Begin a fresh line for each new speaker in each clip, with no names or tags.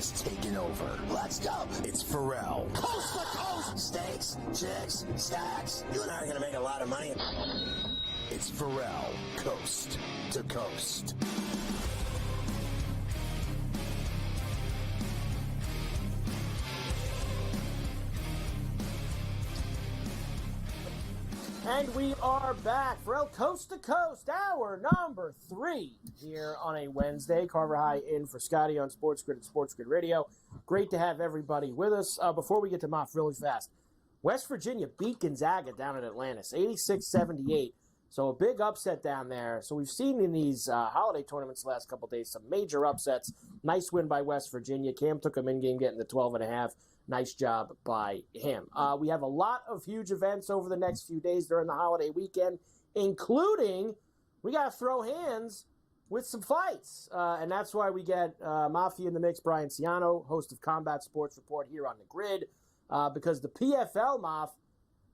has taken over. Let's go. It's Ferrall. Coast to coast. Steaks, chicks, stacks. You and I are going to make a lot of money. It's Ferrall, coast to coast.
And we are back. Ferrall, coast to coast, hour number 3 here on a Wednesday. Carver High in for Scotty on SportsGrid and SportsGrid Radio. Great to have everybody with us. Before we get to Moff really fast, West Virginia beat Gonzaga down at Atlantis, 86-78. So a big upset down there. So we've seen in these holiday tournaments the last couple of days some major upsets. Nice win by West Virginia. Cam took him in-game, getting the 12.5. Nice job by him. We have a lot of huge events over the next few days during the holiday weekend, including we got to throw hands with some fights. And that's why we get Mafia in the mix, Brian Ciano, host of Combat Sports Report here on the Grid, because the PFL, Maf,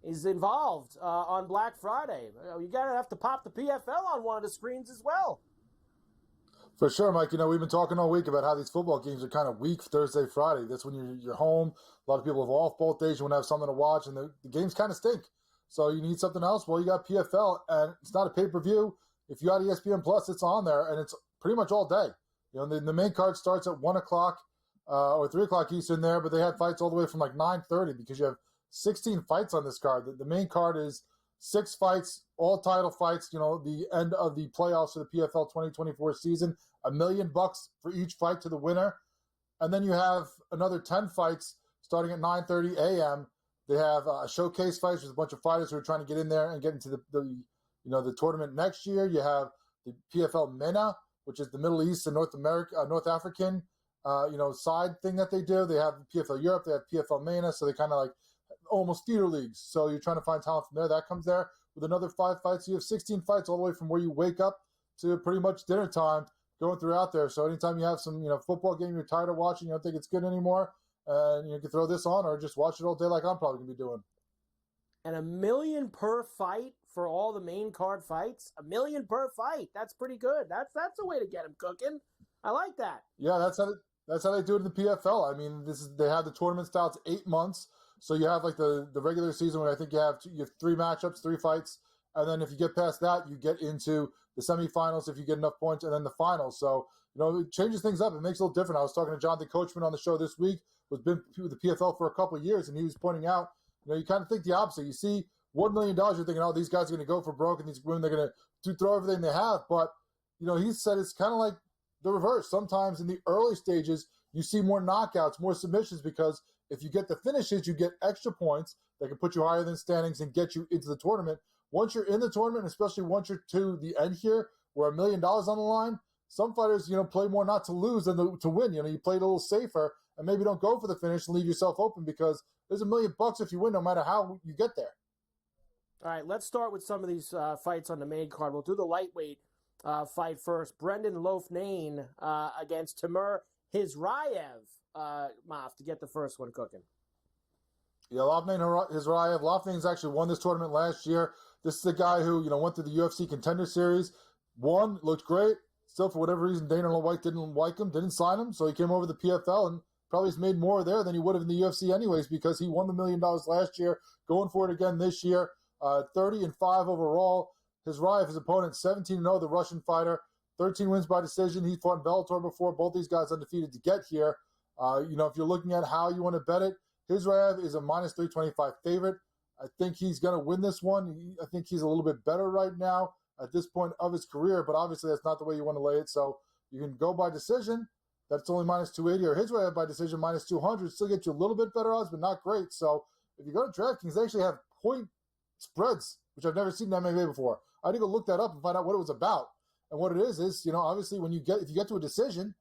is involved on Black Friday. You got to have to pop the PFL on one of the screens as well.
For sure, Mike. You know, we've been talking all week about how these football games are kind of weak Thursday, Friday. That's when you're home. A lot of people have off both days. You want to have something to watch, and the games kind of stink. So you need something else. Well, you got PFL, and it's not a pay-per-view. If you got ESPN Plus, it's on there, and it's pretty much all day. You know, the main card starts at 1 o'clock or 3 o'clock Eastern there, but they had fights all the way from like 9:30 because you have 16 fights on this card. The main card is 6 fights, all title fights, you know, the end of the playoffs for the PFL 2024 season, $1 million for each fight to the winner. And then you have another 10 fights starting at 9:30 a.m. They have showcase fights with a bunch of fighters who are trying to get in there and get into the tournament next year. You have the PFL MENA, which is the Middle East and North African, side thing that they do. They have PFL Europe, they have PFL MENA, so they kind of like almost theater leagues. So you're trying to find talent from there. That comes there with another 5 fights. You have 16 fights all the way from where you wake up to pretty much dinner time going throughout there. So anytime you have some, football game you're tired of watching, you don't think it's good anymore, and you can throw this on or just watch it all day like I'm probably going to be doing.
And $1 million per fight for all the main card fights? $1 million per fight. That's pretty good. That's a way to get them cooking. I like that.
Yeah, that's how they do it in the PFL. I mean, they have the tournament style. It's 8 months. So you have like the regular season when I think you have 3 matchups, 3 fights. And then if you get past that, you get into the semifinals if you get enough points, and then the finals. So, it changes things up. It makes it a little different. I was talking to Jonathan Coachman on the show this week, who's been with the PFL for a couple of years, and he was pointing out, you kind of think the opposite. You see $1 million, you're thinking, oh, these guys are going to go for broke, and these women, they're going to throw everything they have. But, he said it's kind of like the reverse. Sometimes in the early stages, you see more knockouts, more submissions, because if you get the finishes, you get extra points that can put you higher than standings and get you into the tournament. Once you're in the tournament, especially once you're to the end here, where $1 million on the line, some fighters, play more not to lose than to win. You play it a little safer and maybe don't go for the finish and leave yourself open, because there's $1 million if you win, no matter how you get there.
All right, let's start with some of these fights on the main card. We'll do the lightweight fight first. Brendan Loughnane against Timur Hizraev, Maf, to get the first one cooking.
Yeah, Hizraev. Loughnane actually won this tournament last year. This is a guy who, went through the UFC Contender Series, won, looked great. Still, for whatever reason, Dana White didn't like him, didn't sign him, so he came over to the PFL and probably has made more there than he would have in the UFC anyways, because he won the $1 million last year, going for it again this year. 30-5 overall. Hizraev, his opponent, 17-0, the Russian fighter, 13 wins by decision. He fought in Bellator before. Both these guys undefeated to get here. If you're looking at how you want to bet it, Hizraev is a minus 325 favorite. I think he's going to win this one. I think he's a little bit better right now at this point of his career, but obviously that's not the way you want to lay it. So you can go by decision. That's only minus 280, or Hizraev by decision minus 200. Still get you a little bit better odds, but not great. So if you go to DraftKings, they actually have point spreads, which I've never seen in MMA before. I had to go look that up and find out what it was about. And what it is, obviously if you get to a decision,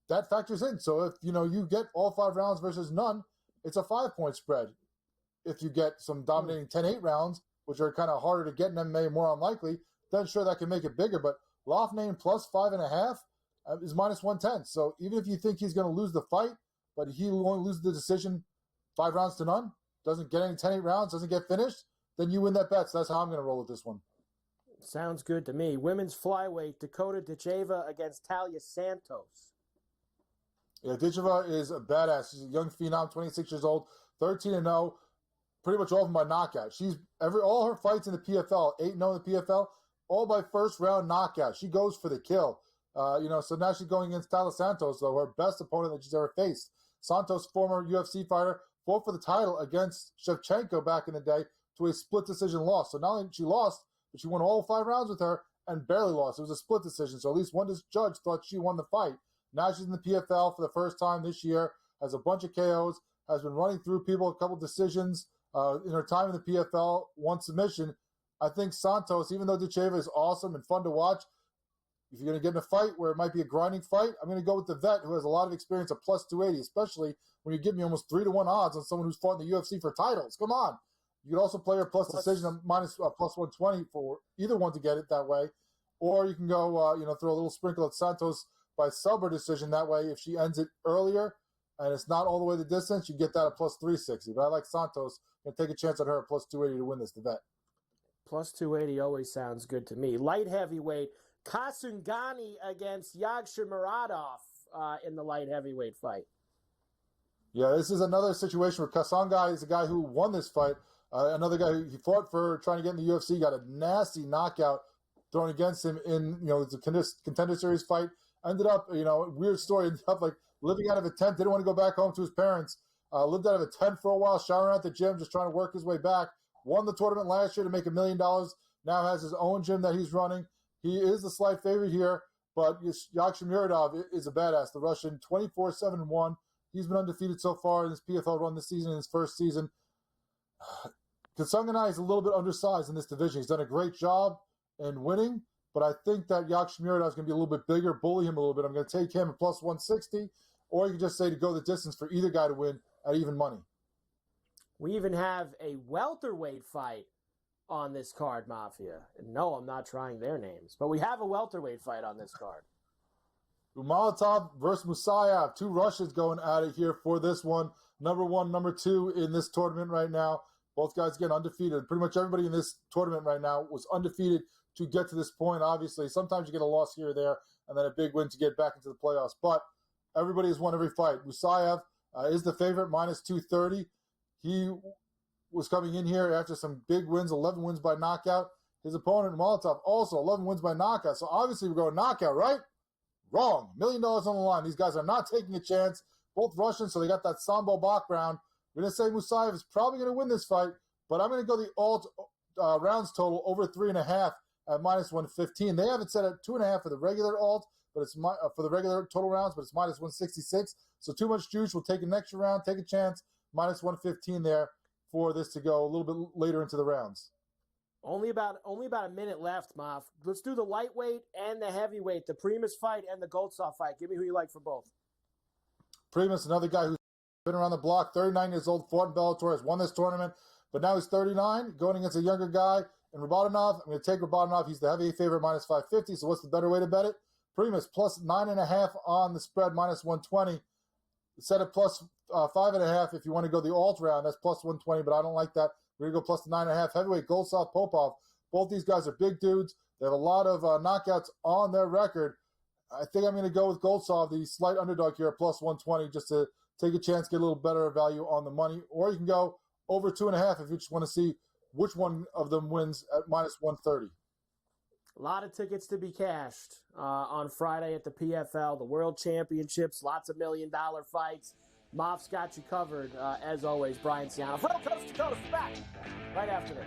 that factors in. So if, you get all 5 rounds versus none, it's a 5-point spread. If you get some dominating 10-8 rounds, which are kind of harder to get in MMA, more unlikely, then sure, that can make it bigger. But Loughnane plus 5.5 is minus 110. So even if you think he's going to lose the fight, but he won't lose the decision 5 rounds to none, doesn't get any 10-8 rounds, doesn't get finished, then you win that bet. So that's how I'm going to roll with this one.
Sounds good to me. Women's flyweight, Dakota Dacheva against Talia Santos.
Yeah, Dicheva is a badass. She's a young phenom, 26 years old, 13-0, pretty much all of them by knockout. All her fights in the PFL, 8-0 in the PFL, all by first round knockout. She goes for the kill. So now she's going against Taila Santos, though, her best opponent that she's ever faced. Santos, former UFC fighter, fought for the title against Shevchenko back in the day to a split decision loss. So not only she lost, but she won all 5 rounds with her and barely lost. It was a split decision, so at least one judge thought she won the fight. Now she's in the PFL for the first time this year, has a bunch of KOs, has been running through people, a couple decisions in her time in the PFL, one submission. I think Santos, even though Dicheva is awesome and fun to watch, if you're going to get in a fight where it might be a grinding fight, I'm going to go with the vet who has a lot of experience at plus 280, especially when you give me almost 3-1 odds on someone who's fought in the UFC for titles. Come on. You could also play her plus decision on minus plus 120 for either one to get it that way. Or you can go, throw a little sprinkle at Santos by sub or decision. That way, if she ends it earlier and it's not all the way the distance, you get that at plus 360. But I like Santos and take a chance on her at plus 280 to win this, the vet.
Plus 280 always sounds good to me. Light heavyweight, Kasungani against Yagshimuradov in the light heavyweight fight.
Yeah, this is another situation where Kasungani is a guy who won this fight. Another guy who he fought for trying to get in the UFC, got a nasty knockout thrown against him in, the Contender Series fight. Ended up, weird story, ended up like living out of a tent, didn't want to go back home to his parents. Lived out of a tent for a while, showering at the gym, just trying to work his way back. Won the tournament last year to make $1 million. Now has his own gym that he's running. He is the slight favorite here, but Yagshimuradov is a badass. The Russian, 24-7-1. He's been undefeated so far in his PFL run this season, in his first season. Kasungani is a little bit undersized in this division. He's done a great job in winning, but I think that Yagshimuradov is going to be a little bit bigger, bully him a little bit. I'm going to take him at plus 160, or you can just say to go the distance for either guy to win at even money.
We even have a welterweight fight on this card, Mafia. And no, I'm not trying their names, but we have a welterweight fight on this card.
Umalatov versus Musayev. 2 Russians going at it here for this one. Number 1, number 2 in this tournament right now. Both guys getting undefeated. Pretty much everybody in this tournament right now was undefeated to get to this point. Obviously, sometimes you get a loss here or there, and then a big win to get back into the playoffs. But everybody has won every fight. Musayev is the favorite, minus 230. He was coming in here after some big wins, 11 wins by knockout. His opponent, Molotov, also 11 wins by knockout. So obviously we're going knockout, right? Wrong. $1 million on the line. These guys are not taking a chance. Both Russians, so they got that Sambo background. We're going to say Musayev is probably going to win this fight, but I'm going to go the alt rounds total over 3.5 at minus 115. They have it set at 2.5 for the regular alt, but it's for the regular total rounds, but it's minus 166. So too much juice. We'll take an extra round, take a chance. Minus 115 there for this to go a little bit later into the rounds.
Only about a minute left, Maf. Let's do the lightweight and the heavyweight, the Primus fight and the Goltsov fight. Give me who you like for both.
Primus, another guy who's been around the block, 39 years old, fought in Bellator, has won this tournament, but now he's 39, going against a younger guy in Rabadanov. I'm going to take Rabadanov. He's the heavy favorite, minus 550. So what's the better way to bet it? Primus plus 9.5 on the spread, minus 120. Set at plus 5.5 if you want to go the alt round. That's plus 120, but I don't like that. We're going to go plus the 9.5. Heavyweight, Goltsov, Popov. Both these guys are big dudes. They have a lot of knockouts on their record. I think I'm going to go with Goltsov, the slight underdog here at plus 120, just to take a chance, get a little better value on the money. Or you can go over 2.5 if you just want to see which one of them wins at minus 130.
A lot of tickets to be cashed on Friday at the PFL, the World Championships, lots of $1 million fights. Mof's got you covered, as always. Brian Ciano from Coast to Coast, back right after this.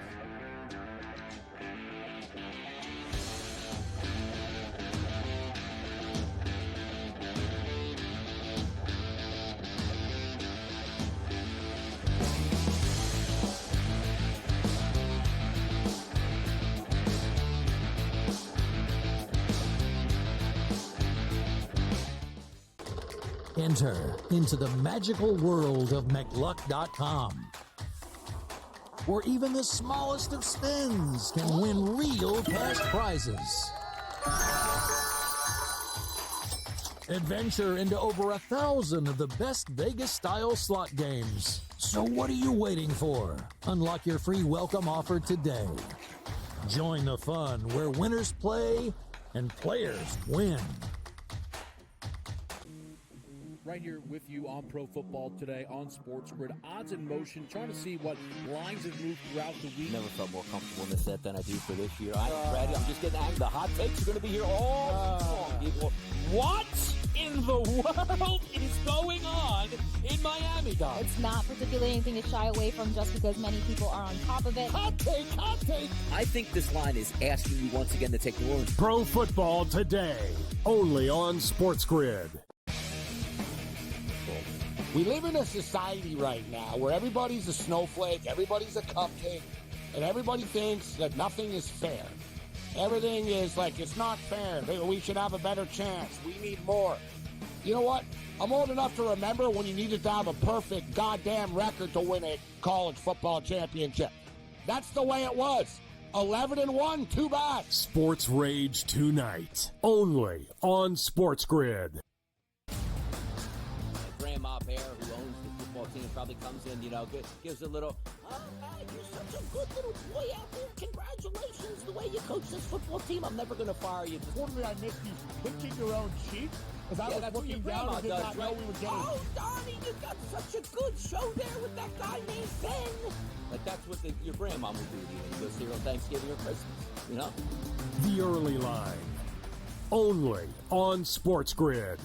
Enter into the magical world of McLuck.com, where even the smallest of spins can win real cash prizes. Adventure into over 1,000 of the best Vegas-style slot games. So what are you waiting for? Unlock your free welcome offer today. Join the fun where winners play and players win.
right here with you on Pro Football Today on SportsGrid. Odds in motion, trying to see what lines have moved throughout the week.
Never felt more comfortable in this set than I do for this year. I'm ready. I'm just getting angry. The hot takes are going to be here all long, people.
What in the world is going on in Miami, Dog?
It's not particularly anything to shy away from just because many people are on top of it.
Hot take, hot take.
I think this line is asking you once again to take New Orleans.
Pro Football Today, only on SportsGrid.
We live in a society right now where everybody's a snowflake, everybody's a cupcake, and everybody thinks that nothing is fair. Everything is like, it's not fair. We should have a better chance. We need more. You know what? I'm old enough to remember when you needed to have a perfect goddamn record to win a college football championship. That's the way it was. 11-1, too bad.
Sports Rage tonight, only on SportsGrid.
Grandma Bear, who owns the football team, probably comes in, gives a little, oh, man, you're such a good little boy out there. Congratulations, the way you coach this football team. I'm never going to fire you.
Totally, I missed you pinching your own cheek. Because I was looking down and did not know we were getting.
Oh, Donnie, you got such a good show there with that guy named Ben. Like, that's what your grandma would do to you. You go see her on Thanksgiving or Christmas,
The Early Line, only on SportsGrid.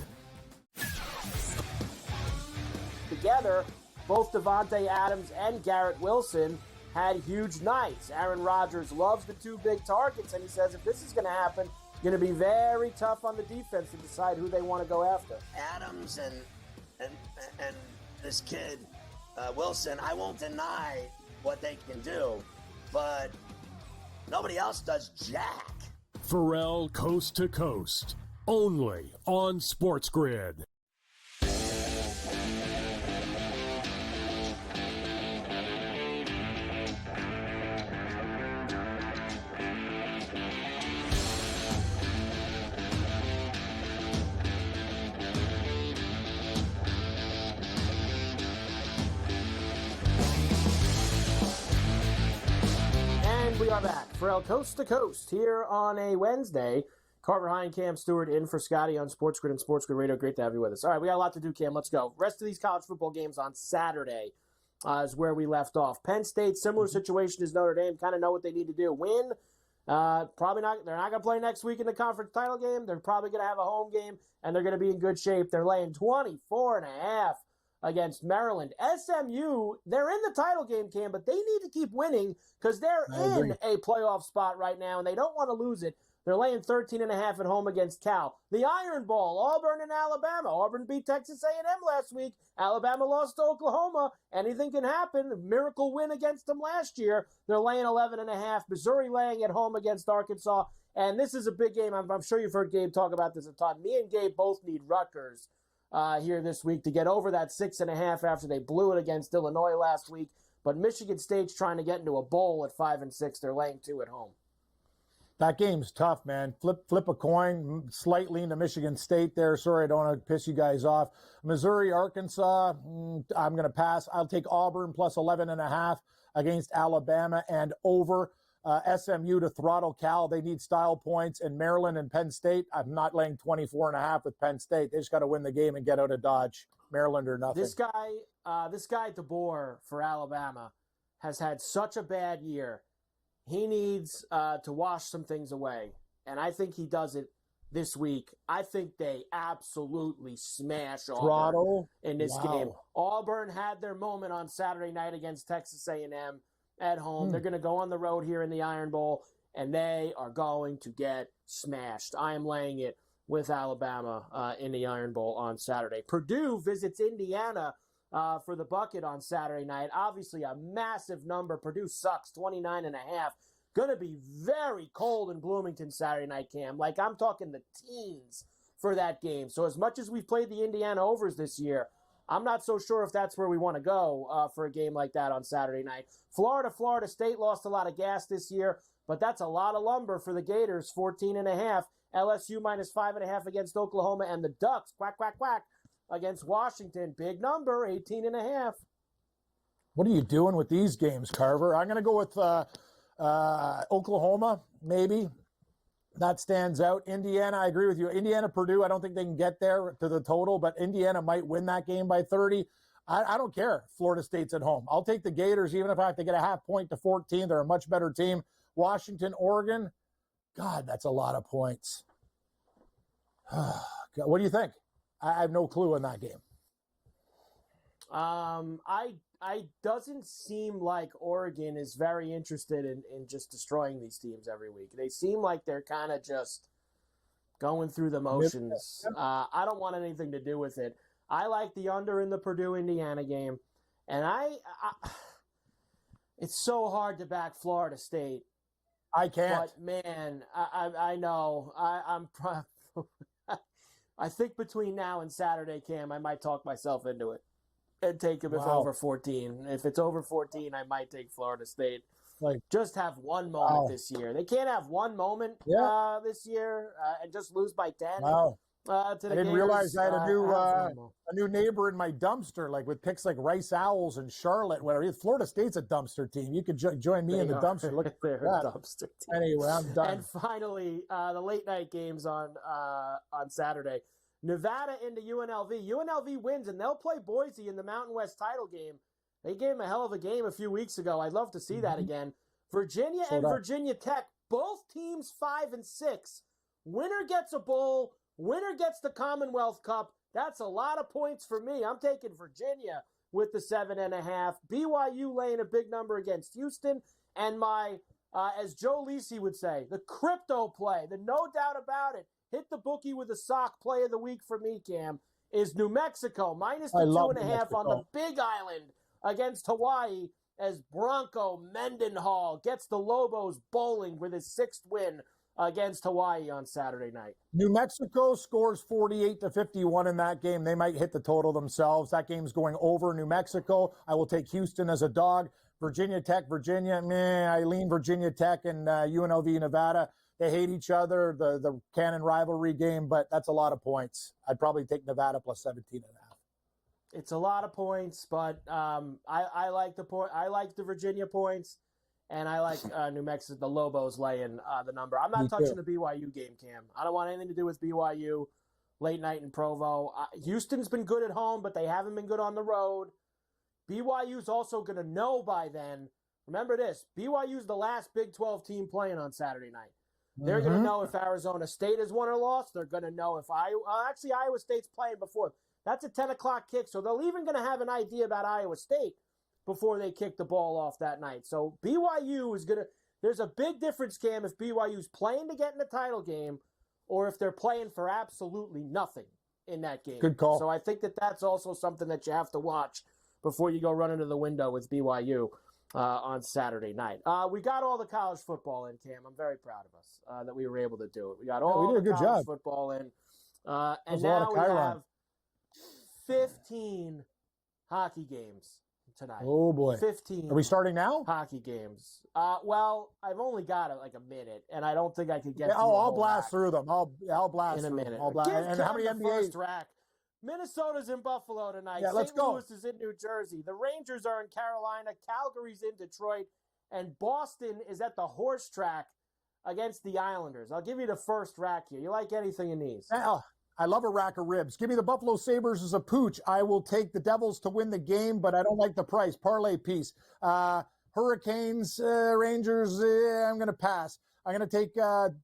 Together, both Devontae Adams and Garrett Wilson had huge nights. Aaron Rodgers loves the two big targets, and he says if this is going to happen, it's going to be very tough on the defense to decide who they want to go after.
Adams and this kid, Wilson, I won't deny what they can do, but nobody else does jack.
Ferrall Coast to Coast, only on SportsGrid.
We are back. Ferrall Coast to Coast here on a Wednesday. Carver High and Cam Stewart in for Scotty on SportsGrid and SportsGrid Radio. Great to have you with us. All right, we got a lot to do, Cam. Let's go. Rest of these college football games on Saturday is where we left off. Penn State, similar situation as Notre Dame. Kind of know what they need to do. Win. Probably not. They're not going to play next week in the conference title game. They're probably going to have a home game, and they're going to be in good shape. They're laying 24.5 against Maryland. SMU, they're in the title game, Cam, but they need to keep winning because they're in a playoff spot right now, and they don't want to lose it. They're laying 13.5 at home against Cal. The Iron Bowl, Auburn and Alabama. Auburn beat Texas A&M last week. Alabama lost to Oklahoma. Anything can happen. Miracle win against them last year. They're laying 11.5. Missouri laying at home against Arkansas. And this is a big game. I'm sure you've heard Gabe talk about this a ton. Me and Gabe both need Rutgers here this week to get over that 6.5 after they blew it against Illinois last week. But Michigan State's trying to get into a bowl at 5-6. They're laying 2 at home.
That game's tough, man. Flip a coin, slightly into Michigan State there. Sorry, I don't want to piss you guys off. Missouri, Arkansas, I'm going to pass. I'll take Auburn plus 11.5 against Alabama and over. SMU to throttle Cal. They need style points. And Maryland and Penn State, I'm not laying 24.5 with Penn State. They just got to win the game and get out of Dodge. Maryland or nothing.
This guy DeBoer for Alabama has had such a bad year. He needs to wash some things away, and I think he does it this week. I think they absolutely smash Auburn in this game. Auburn had their moment on Saturday night against Texas A&M at home. They're going to go on the road here in the Iron Bowl, and they are going to get smashed. I am laying it with Alabama in the Iron Bowl on Saturday. Purdue visits Indiana for the bucket on Saturday night. Obviously a massive number. Purdue sucks, 29.5. Going to be very cold in Bloomington Saturday night, Cam. Like, I'm talking the teens for that game. So as much as we've played the Indiana overs this year, I'm not so sure if that's where we want to go for a game like that on Saturday night. Florida State lost a lot of gas this year, but that's a lot of lumber for the Gators, 14.5. LSU minus 5.5 against Oklahoma, and the Ducks, quack, quack, quack, against Washington. Big number, 18.5.
What are you doing with these games, Carver? I'm going to go with Oklahoma, maybe.
That stands out. Indiana, I agree with you. Indiana, Purdue, I don't think they can get there to the total, but Indiana might win that game by 30. I don't care. Florida State's at home. I'll take the Gators, even if I have to get a half point to 14. They're a much better team. Washington, Oregon. God, that's a lot of points. What do you think? I have no clue in that game.
I doesn't seem like Oregon is very interested in just destroying these teams every week. They seem like they're kind of just going through the motions. I don't want anything to do with it. I like the under in the Purdue-Indiana game, and it's so hard to back Florida State.
I can't.
But man, I know. I think between now and Saturday, Cam, I might talk myself into it and take them if over 14. If it's over 14, I might take Florida State. Just have one moment this year. They can't have one moment this year and just lose by 10.
Wow.
I
didn't realize I had a new neighbor in my dumpster, like with picks like Rice Owls and Charlotte, whatever. Florida State's a dumpster team. You could join me in the dumpster. Look at that.
Dumpster team.
Anyway, I'm done.
And finally, the late night games on Saturday. Nevada into UNLV. UNLV wins, and they'll play Boise in the Mountain West title game. They gave them a hell of a game a few weeks ago. I'd love to see that again. Virginia and Virginia Tech, both teams 5 and 6. Winner gets a bowl. Winner gets the Commonwealth Cup. That's a lot of points for me. I'm taking Virginia with the 7.5. BYU laying a big number against Houston. And my, as Joe Lisi would say, the crypto play, the no doubt about it, hit the bookie with a sock play of the week for me, Cam, is New Mexico minus the 2.5 on the Big Island against Hawaii as Bronco Mendenhall gets the Lobos bowling with his 6th win against Hawaii on Saturday night.
New Mexico scores 48-51 in that game. They might hit the total themselves. That game's going over New Mexico. I will take Houston as a dog. Virginia Tech, Virginia, I lean Virginia Tech and UNLV, Nevada. They hate each other, the Cannon rivalry game, but that's a lot of points. I'd probably take Nevada plus 17.5.
It's a lot of points, but I like the point. I like the Virginia points. And I like New Mexico, the Lobos laying the number. I'm not touching the BYU game, Cam. I don't want anything to do with BYU late night in Provo. Houston's been good at home, but they haven't been good on the road. BYU's also going to know by then. Remember this, BYU's the last Big 12 team playing on Saturday night. They're going to know if Arizona State has won or lost. They're going to know if Iowa State's playing before. That's a 10 o'clock kick, so they're even going to have an idea about Iowa State before they kick the ball off that night. So BYU is going to – there's a big difference, Cam, if BYU's playing to get in the title game or if they're playing for absolutely nothing in that game.
Good call.
So I think that's also something that you have to watch before you go run into the window with BYU on Saturday night. We got all the college football in, Cam. I'm very proud of us that we were able to do it. We got all the college football in. And now we have 15 hockey games tonight.
Oh, boy.
15.
Are we starting now?
Hockey games. Well, I've only got like a minute, and I don't think I could get through
I'll blast through them. I'll blast
in a minute.
And how many NBA?
Rack. Minnesota's in Buffalo tonight.
Yeah, let's
St.
go.
Louis is in New Jersey. The Rangers are in Carolina. Calgary's in Detroit. And Boston is at the horse track against the Islanders. I'll give you the first rack here. You like anything in these?
I love a rack of ribs. Give me the Buffalo Sabres as a pooch. I will take the Devils to win the game, but I don't like the price. Parlay piece. Hurricanes, Rangers, I'm going to pass. I'm going to take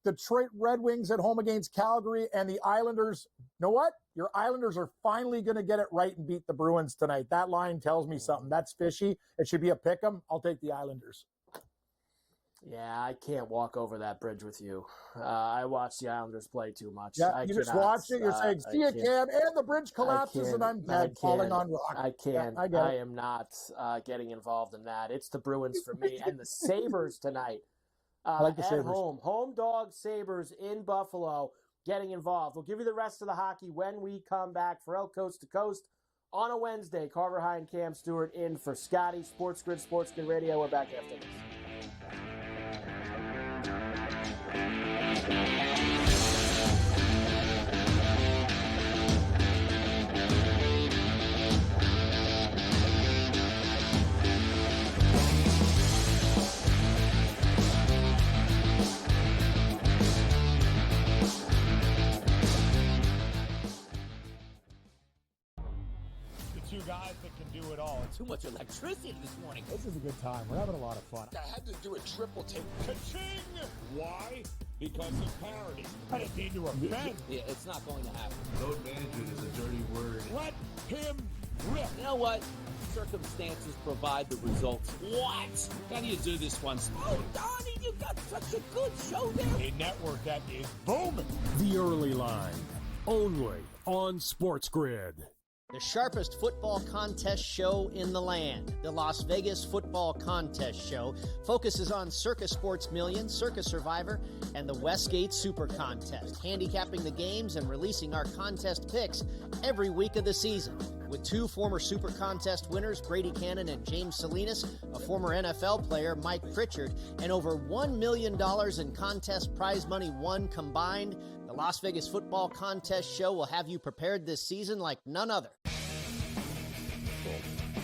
Detroit Red Wings at home against Calgary and the Islanders. You know what? Your Islanders are finally going to get it right and beat the Bruins tonight. That line tells me something. That's fishy. It should be a pick 'em. I'll take the Islanders.
Yeah, I can't walk over that bridge with you. I watch the Islanders play too much.
Yeah, you just watch it. You're saying, see you, Cam, and the bridge collapses, and I'm dead, falling on rock.
I can't.
Yeah, I
am not getting involved in that. It's the Bruins for me. And the Sabres tonight.
I like the Sabres.
At home. Home dog Sabres in Buffalo getting involved. We'll give you the rest of the hockey when we come back. Ferrall Coast to Coast on a Wednesday. Carver High and Cam Stewart in for Scotty. SportsGrid Radio. We're back after this.
two guys that can do it all.
Too much electricity this morning.
This is a good time. We're having a lot of fun.
I had to do a triple take.
Ka-ching! Why? Because of parity. I didn't mean to offend.
Yeah, it's not going to happen.
Load management is a dirty word.
Let him rip.
You know what? Circumstances provide the results. What? How do you do this one? Oh, Donnie, you got such a good show there.
A network that is booming.
The Early Line, only on SportsGrid.
The sharpest football contest show in the land, the Las Vegas Football Contest Show, focuses on Circus Sports Million, Circus Survivor, and the Westgate Super Contest, handicapping the games and releasing our contest picks every week of the season. With two former Super Contest winners, Brady Cannon and James Salinas, a former NFL player, Mike Pritchard, and over $1 million in contest prize money won combined, the Las Vegas Football Contest Show will have you prepared this season like none other.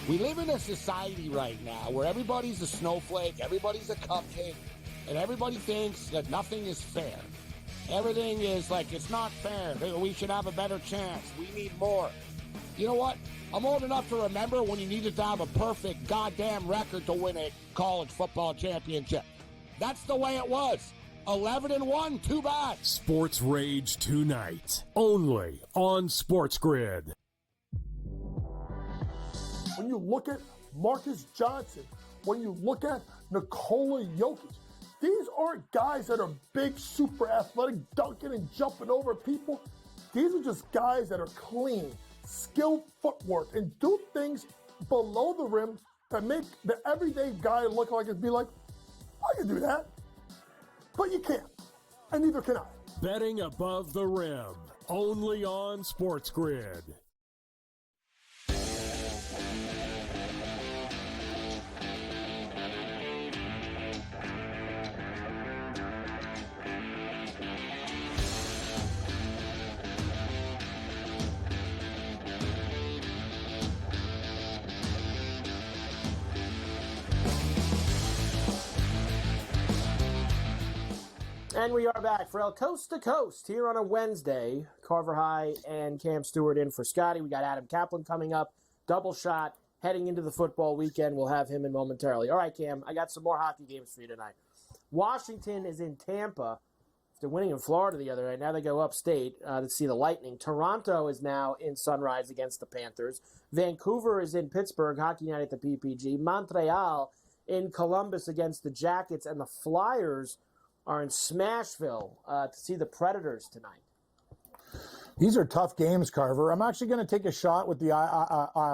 We live in a society right now where everybody's a snowflake, everybody's a cupcake, and everybody thinks that nothing is fair. Everything is like, it's not fair. We should have a better chance. We need more. You know what? I'm old enough to remember when you needed to have a perfect goddamn record to win a college football championship. That's the way it was. 11-1, too bad.
Sports Rage tonight, only on SportsGrid.
When you look at Marcus Johnson, when you look at Nikola Jokic, these aren't guys that are big, super athletic, dunking and jumping over people. These are just guys that are clean, skilled footwork, and do things below the rim that make the everyday guy look like it'd be like, I can do that. But you can't, and neither can I.
Betting above the rim, only on SportsGrid.
And we are back for El Coast to Coast here on a Wednesday. Carver High and Cam Stewart in for Scotty. We got Adam Kaplan coming up. Double shot heading into the football weekend. We'll have him in momentarily. All right, Cam, I got some more hockey games for you tonight. Washington is in Tampa. After winning in Florida the other night, now they go upstate to see the Lightning. Toronto is now in Sunrise against the Panthers. Vancouver is in Pittsburgh, Hockey Night at the PPG. Montreal in Columbus against the Jackets. And the Flyers are in Smashville to see the Predators tonight.
These are tough games, Carver. I'm actually going to take a shot with the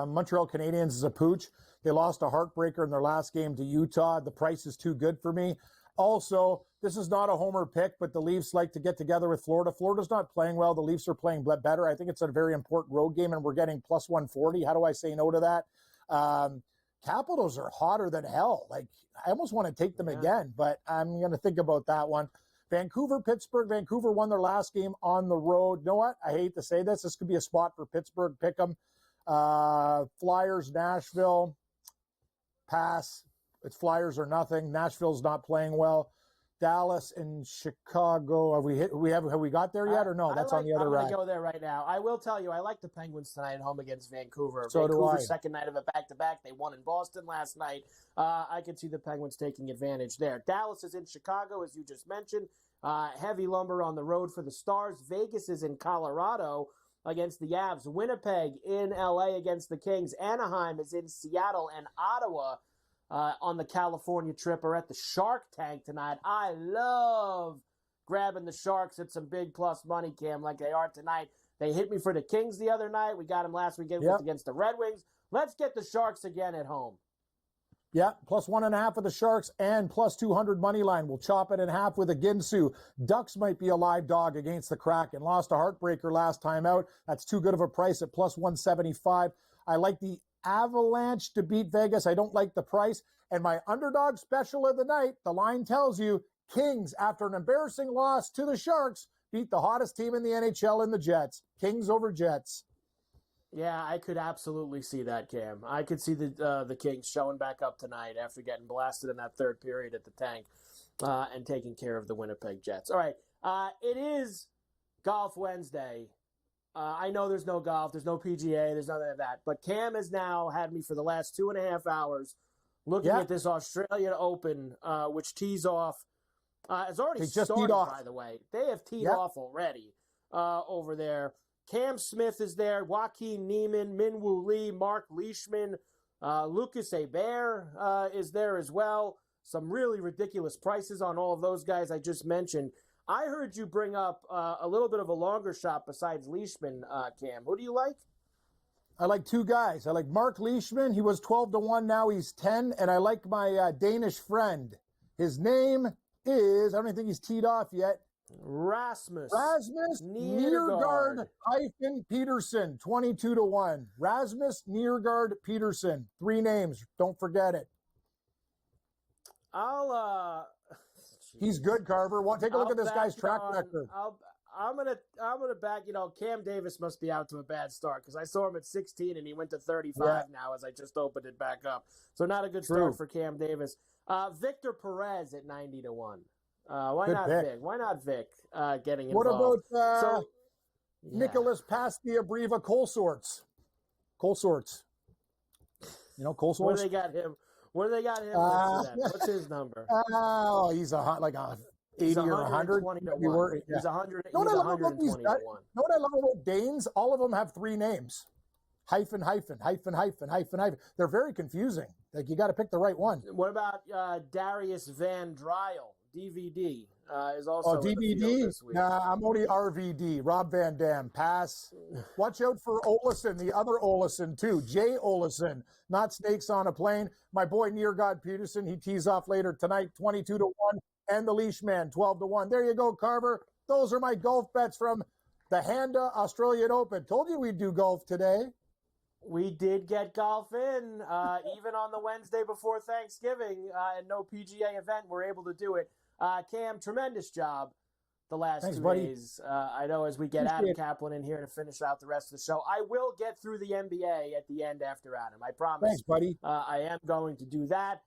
Montreal Canadiens as a pooch. They lost a heartbreaker in their last game to Utah. The price is too good for me. Also, this is not a homer pick, but the Leafs like to get together with Florida. Florida's not playing well. The Leafs are playing better. I think it's a very important road game, and we're getting plus 140. How do I say no to that? Capitals are hotter than hell. Like, I almost want to take them again, but I'm going to think about that one. Vancouver, Pittsburgh. Vancouver won their last game on the road. You know what? I hate to say this. This could be a spot for Pittsburgh. Pick them. Flyers, Nashville. Pass. It's Flyers or nothing. Nashville's not playing well. Dallas and Chicago. Have we got there yet or no? That's on the other
I'm
rack.
going to go there right now. I will tell you, I like the Penguins tonight at home against Vancouver.
So do I.
Vancouver's second night of a back-to-back. They won in Boston last night. I could see the Penguins taking advantage there. Dallas is in Chicago, as you just mentioned. Heavy lumber on the road for the Stars. Vegas is in Colorado against the Avs. Winnipeg in L.A. against the Kings. Anaheim is in Seattle, and Ottawa on the California trip are at the Shark Tank tonight. I love grabbing the Sharks at some big plus money, Cam, like they are tonight. They hit me for the Kings the other night. We got them last weekend against the Red Wings. Let's get the Sharks again at home.
Yeah, plus 1.5 for the Sharks and plus 200 money line. We'll chop it in half with a Ginsu. Ducks might be a live dog against the Kraken. Lost a heartbreaker last time out. That's too good of a price at plus 175. I like the Avalanche to beat Vegas. I don't like the price. And my underdog special of the night, the line tells you, Kings, after an embarrassing loss to the Sharks, beat the hottest team in the NHL in the Jets. Kings over Jets.
Yeah, I could absolutely see that, Cam. I could see the Kings showing back up tonight after getting blasted in that third period at the tank and taking care of the Winnipeg Jets. All right, it is Golf Wednesday, I know there's no golf, there's no PGA, there's none of that. But Cam has now had me for the last 2.5 hours looking at this Australian Open, which tees off. It's already started, by the way. They have teed off already over there. Cam Smith is there, Joaquin Neiman, Minwoo Lee, Mark Leishman, Lucas Hebert is there as well. Some really ridiculous prices on all of those guys I just mentioned. I heard you bring up a little bit of a longer shot besides Leishman, Cam. Who do you like?
I like two guys. I like Mark Leishman. He was 12-1. Now he's 10. And I like my Danish friend. His name is, I don't even think he's teed off yet.
Rasmus
Niergaard Peterson, 22-1. Rasmus Niergaard Peterson. 3 names. Don't forget it. He's good, Carver. Take a look at this guy's track record.
I'm gonna back. Cam Davis must be out to a bad start because I saw him at 16 and he went to 35 now as I just opened it back up. So not a good start for Cam Davis. Victor Perez at 90-1. Why
good
not
pick.
Vic? Why not Vic getting
involved?
What about
Nicholas Pastia-Briva Colsorts? Colsorts. Colsorts.
Where they got him? What's his number?
Oh, he's like a 80 or 100.
He's 100.
Know what I love about these guys? Know what I love about Danes? All of them have 3 names. Hyphen, hyphen, hyphen, hyphen, hyphen, hyphen. They're very confusing. Like, you got to pick the right one.
What about Darius Van Dryle? DVD is also
DVD? Nah, I'm only RVD. Rob Van Dam. Pass. Watch out for Olesen, the other Olesen, too. Jay Olesen, not Snakes on a Plane. My boy Niergaard Peterson, he tees off later tonight, 22-1. And the Leashman, 12-1. There you go, Carver. Those are my golf bets from the Handa Australian Open. Told you we'd do golf today.
We did get golf in, even on the Wednesday before Thanksgiving, and no PGA event. We're able to do it. Cam, tremendous job the last 2 days. I know as we get Adam Kaplan in here to finish out the rest of the show, I will get through the NBA at the end after Adam. I promise.
Thanks, buddy.
I am going to do that.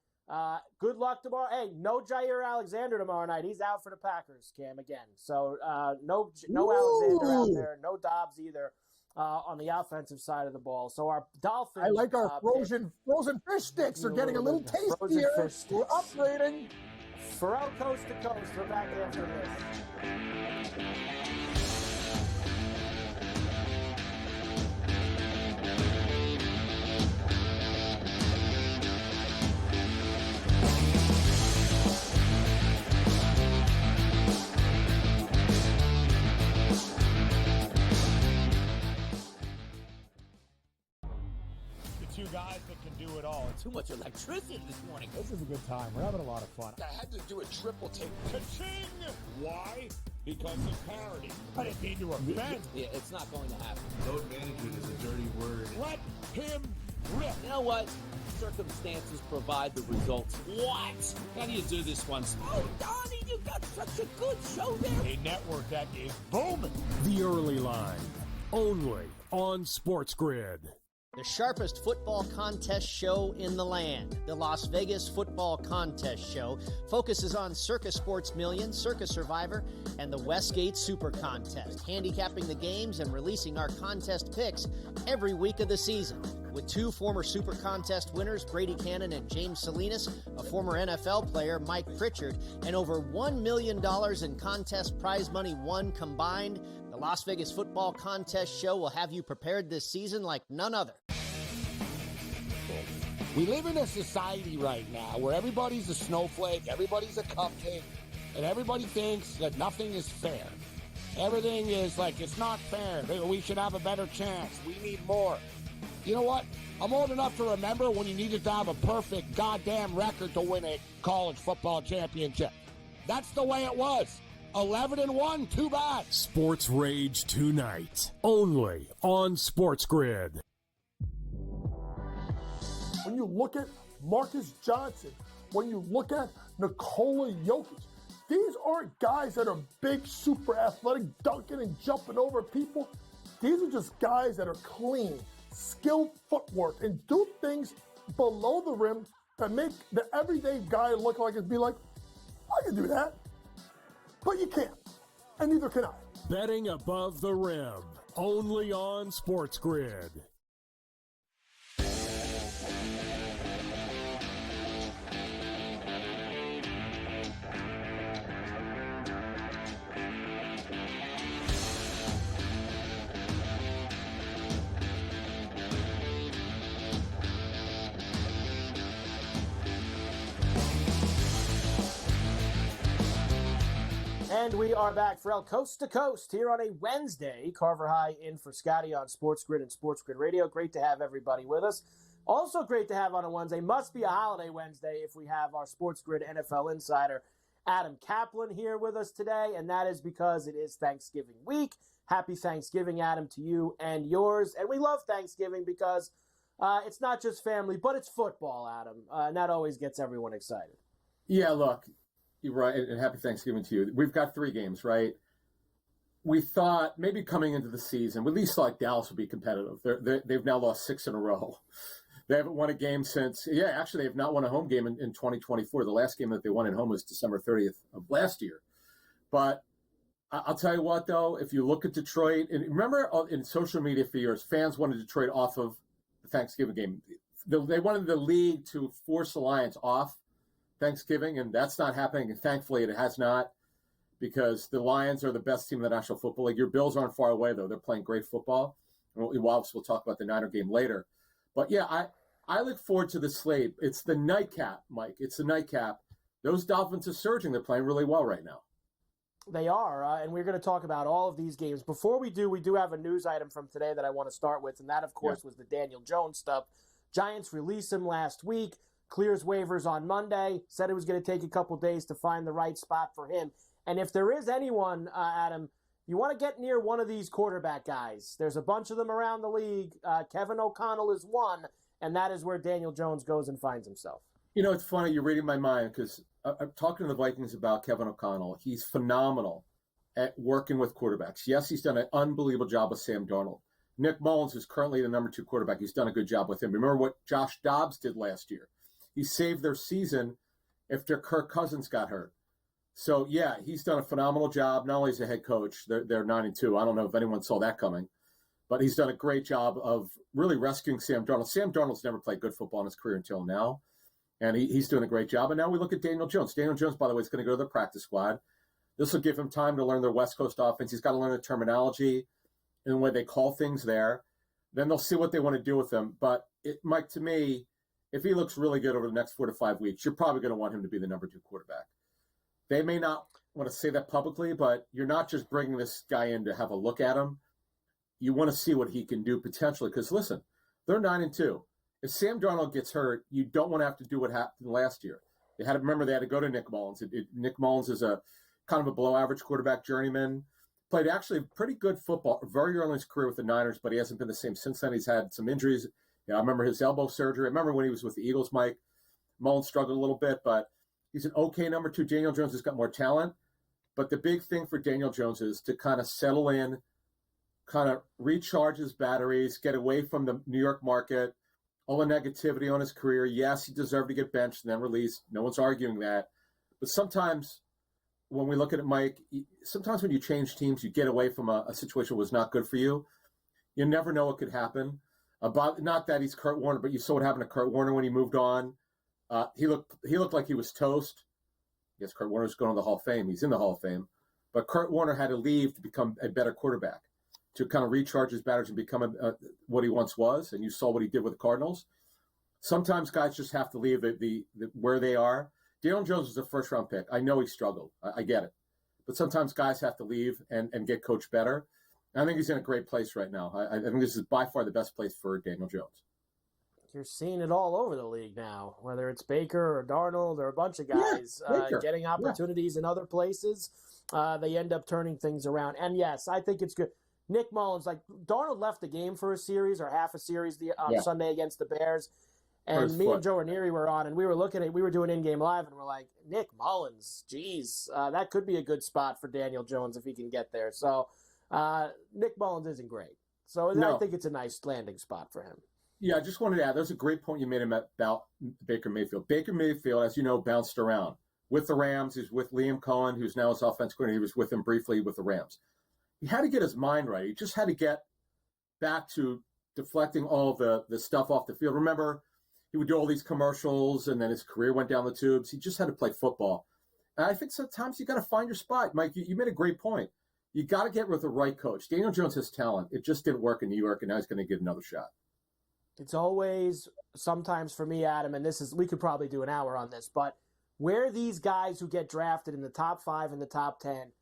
Good luck tomorrow. Hey, no Jair Alexander tomorrow night. He's out for the Packers, Cam, again. So no Alexander out there, no Dobbs either on the offensive side of the ball. So our Dolphins.
I like our frozen fish sticks are getting a little tastier. We're upgrading.
Ferrall Coast to Coast. We're back after this.
Two guys that can do it all.
Too much electricity this morning.
This is a good time. We're having a lot of fun.
I had to do a triple take. Ka-ching! Why? Because of parody. I didn't mean to offend.
Yeah, it's not going to happen.
Load management is a dirty word.
Let him rip.
You know what? Circumstances provide the results. What? How do you do this one? Oh, Donnie, you got such a good show there.
A network that is booming.
The Early Line, only on SportsGrid.
The sharpest football contest show in the land, the Las Vegas Football Contest Show, focuses on Circus Sports Million, Circus Survivor, and the Westgate Super Contest, handicapping the games and releasing our contest picks every week of the season. With 2 former Super Contest winners, Brady Cannon and James Salinas, a former NFL player, Mike Pritchard, and over $1 million in contest prize money won combined, the Las Vegas Football Contest Show will have you prepared this season like none other.
We live in a society right now where everybody's a snowflake, everybody's a cupcake, and everybody thinks that nothing is fair. Everything is like, it's not fair. We should have a better chance. We need more. You know what? I'm old enough to remember when you needed to have a perfect goddamn record to win a college football championship. That's the way it was. 11-1, too bad.
Sports Rage tonight, only on SportsGrid.
When you look at Marcus Johnson, when you look at Nikola Jokic, these aren't guys that are big, super athletic, dunking and jumping over people. These are just guys that are clean, skilled footwork, and do things below the rim that make the everyday guy look like it'd be like, I can do that. But you can't, and neither can I.
Betting above the rim, Only on SportsGrid.
And we are back, Ferrall, coast to coast here on a Wednesday. Carver High in for Scotty on SportsGrid and SportsGrid Radio. Great to have everybody with us. Also great to have on a Wednesday. Must be a holiday Wednesday if we have our SportsGrid NFL insider, Adam Kaplan, here with us today. And that is because it is Thanksgiving week. Happy Thanksgiving, Adam, to you and yours. And we love Thanksgiving because it's not just family, but it's football, Adam. And that always gets everyone excited.
Yeah, look. You're right, and happy Thanksgiving to you. We've got 3 games, right? We thought maybe coming into the season, we at least thought Dallas would be competitive. They've now lost 6 in a row. They haven't won a game since, actually, they have not won a home game in 2024. The last game that they won at home was December 30th of last year. But I'll tell you what, though, if you look at Detroit, and remember in social media for years, fans wanted Detroit off of the Thanksgiving game. They wanted the league to force the Lions off Thanksgiving, and that's not happening, and thankfully it has not, because the Lions are the best team in the National Football League. Your Bills aren't far away, though. They're playing great football. We'll talk about the Niner game later. But, I look forward to the slate. It's the nightcap, Mike. It's the nightcap. Those Dolphins are surging. They're playing really well right now.
They are, and we're going to talk about all of these games. Before we do have a news item from today that I want to start with, and that, of course, was the Daniel Jones stuff. Giants released him last week. Clears waivers on Monday, said it was going to take a couple days to find the right spot for him. And if there is anyone, Adam, you want to get near one of these quarterback guys. There's a bunch of them around the league. Kevin O'Connell is one, and that is where Daniel Jones goes and finds himself.
You know, it's funny. You're reading my mind because I'm talking to the Vikings about Kevin O'Connell. He's phenomenal at working with quarterbacks. Yes, he's done an unbelievable job with Sam Darnold. Nick Mullins is currently the number 2 quarterback. He's done a good job with him. Remember what Josh Dobbs did last year? He saved their season after Kirk Cousins got hurt. So, he's done a phenomenal job. Not only as a head coach, they're 9-2. I don't know if anyone saw that coming. But he's done a great job of really rescuing Sam Darnold. Sam Darnold's never played good football in his career until now. And he's doing a great job. And now we look at Daniel Jones. Daniel Jones, by the way, is going to go to the practice squad. This will give him time to learn their West Coast offense. He's got to learn the terminology and the way they call things there. Then they'll see what they want to do with him. But, Mike, to me, if he looks really good over the next 4 to 5 weeks, you're probably going to want him to be the number 2 quarterback. They may not want to say that publicly, but you're not just bringing this guy in to have a look at him. You want to see what he can do potentially. Because, listen, they're 9-2. If Sam Darnold gets hurt, you don't want to have to do what happened last year. They had to go to Nick Mullins. Nick Mullins is a kind of a below-average quarterback journeyman. Played actually pretty good football very early in his career with the Niners, but he hasn't been the same since then. He's had some injuries. I remember his elbow surgery. I remember when he was with the Eagles, Mike. Mullins struggled a little bit, but he's an okay number 2. Daniel Jones has got more talent. But the big thing for Daniel Jones is to kind of settle in, kind of recharge his batteries, get away from the New York market, all the negativity on his career. Yes, he deserved to get benched and then released. No one's arguing that. But sometimes when we look at it, Mike, sometimes when you change teams, you get away from a situation that was not good for you. You never know what could happen. Not that he's Kurt Warner, but you saw what happened to Kurt Warner when he moved on. He looked like he was toast. Yes, Kurt Warner's going to the Hall of Fame. He's in the Hall of Fame. But Kurt Warner had to leave to become a better quarterback, to kind of recharge his batteries and become what he once was. And you saw what he did with the Cardinals. Sometimes guys just have to leave the where they are. Daniel Jones was a first-round pick. I know he struggled. I get it. But sometimes guys have to leave and get coached better. I think he's in a great place right now. I think this is by far the best place for Daniel Jones.
You're seeing it all over the league now, whether it's Baker or Darnold or a bunch of guys getting opportunities in other places. They end up turning things around. And, yes, I think it's good. Nick Mullins, like Darnold left the game for a series or half a series on Sunday against the Bears. And me and Joe Ranieri were on, and we were doing in-game live, and we're like, Nick Mullins, geez, that could be a good spot for Daniel Jones if he can get there. So Nick Mullins isn't great. So I think it's a nice landing spot for him.
Yeah, I just wanted to add, there's a great point you made about Baker Mayfield. Baker Mayfield, as you know, bounced around with the Rams. He's with Liam Cohen, who's now his offensive coordinator. He was with him briefly with the Rams. He had to get his mind right. He just had to get back to deflecting all the stuff off the field. Remember, he would do all these commercials, and then his career went down the tubes. He just had to play football. And I think sometimes you got to find your spot. Mike, you made a great point. You got to get with the right coach. Daniel Jones has talent. It just didn't work in New York, and now he's going to get another shot.
It's always, sometimes for me, Adam, and we could probably do an hour on this, but where these guys who get drafted in the top 5 and the top 10,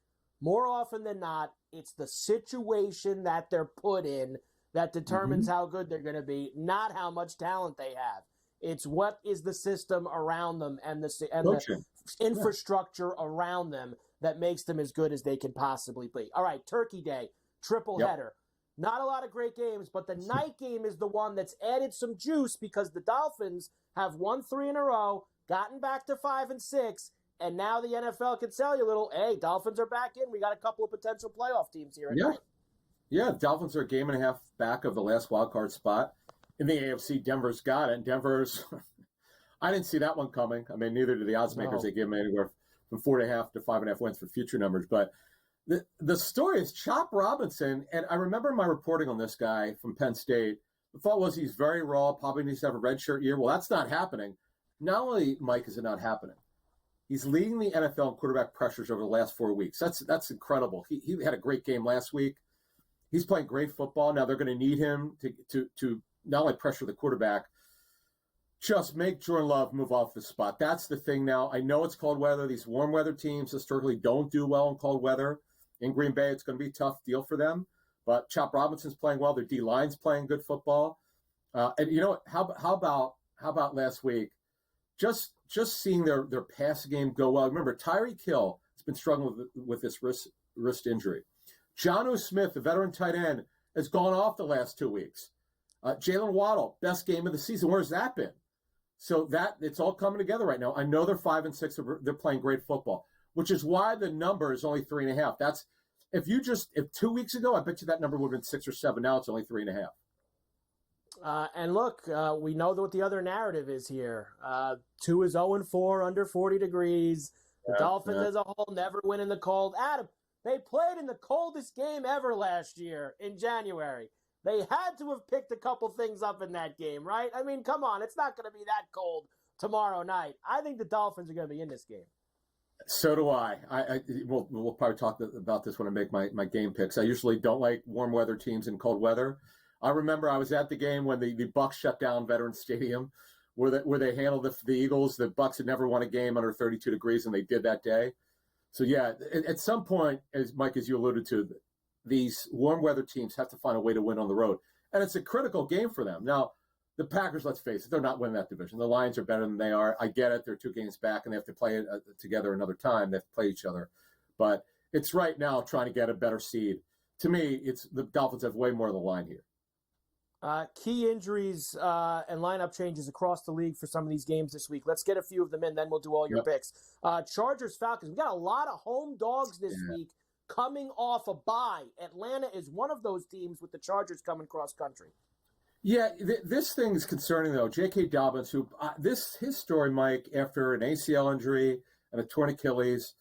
more often than not, it's the situation that they're put in that determines how good they're going to be, not how much talent they have. It's what is the system around them and the infrastructure around them that makes them as good as they can possibly be. All right, Turkey Day, triple header. Not a lot of great games, but the night game is the one that's added some juice because the Dolphins have won 3 in a row, gotten back to 5 and 6, and now the NFL can sell you a little, hey, Dolphins are back in. We got a couple of potential playoff teams here at night.
Yeah, Dolphins are a game and a half back of the last wild card spot. In the AFC, Denver's got it. And Denver's, I didn't see that one coming. I mean, neither do the odds makers. They give them anywhere from 4.5 to 5.5 wins for future numbers. But the story is Chop Robinson. And I remember my reporting on this guy from Penn State. The thought was he's very raw, probably needs to have a redshirt year. Well, that's not happening. Not only, Mike, is it not happening, he's leading the NFL in quarterback pressures over the last 4 weeks. That's incredible. He had a great game last week. He's playing great football. Now they're going to need him to not only pressure the quarterback, just make Jordan Love move off the spot. That's the thing now. I know it's cold weather. These warm weather teams historically don't do well in cold weather. In Green Bay, it's going to be a tough deal for them. But Chop Robinson's playing well. Their D-line's playing good football. And you know what? How about last week? Just seeing their passing game go well. Remember, Tyreek Hill has been struggling with this wrist injury. Jonnu Smith, the veteran tight end, has gone off the last 2 weeks. Jalen Waddle, best game of the season. Where's that been? So it's all coming together right now. I know they're 5 and 6. They're playing great football, which is why the number is only 3.5. That's if 2 weeks ago, I bet you that number would have been 6 or 7. Now it's only 3.5.
And look, we know what the other narrative is here. 2 is 0-4 under 40 degrees. The Dolphins as a whole never win in the cold. Adam, they played in the coldest game ever last year in January. They had to have picked a couple things up in that game, right? I mean, come on. It's not going to be that cold tomorrow night. I think the Dolphins are going to be in this game.
So do I. We'll probably talk about this when I make my game picks. I usually don't like warm weather teams in cold weather. I remember I was at the game when the Bucs shut down Veterans Stadium, where they handled the Eagles. The Bucs had never won a game under 32 degrees, and they did that day. So, yeah, at some point, as you alluded to, these warm weather teams have to find a way to win on the road. And it's a critical game for them. Now, the Packers, let's face it, they're not winning that division. The Lions are better than they are. I get it. They're 2 games back, and they have to play it together another time. They have to play each other. But it's right now trying to get a better seed. To me, it's the Dolphins have way more on the line here.
Key injuries and lineup changes across the league for some of these games this week. Let's get a few of them in, then we'll do all your picks. Chargers, Falcons. We got a lot of home dogs this week coming off a bye. Atlanta is one of those teams with the Chargers coming cross country.
Yeah, this thing is concerning, though. J.K. Dobbins, who his story, Mike, after an ACL injury and a torn Achilles,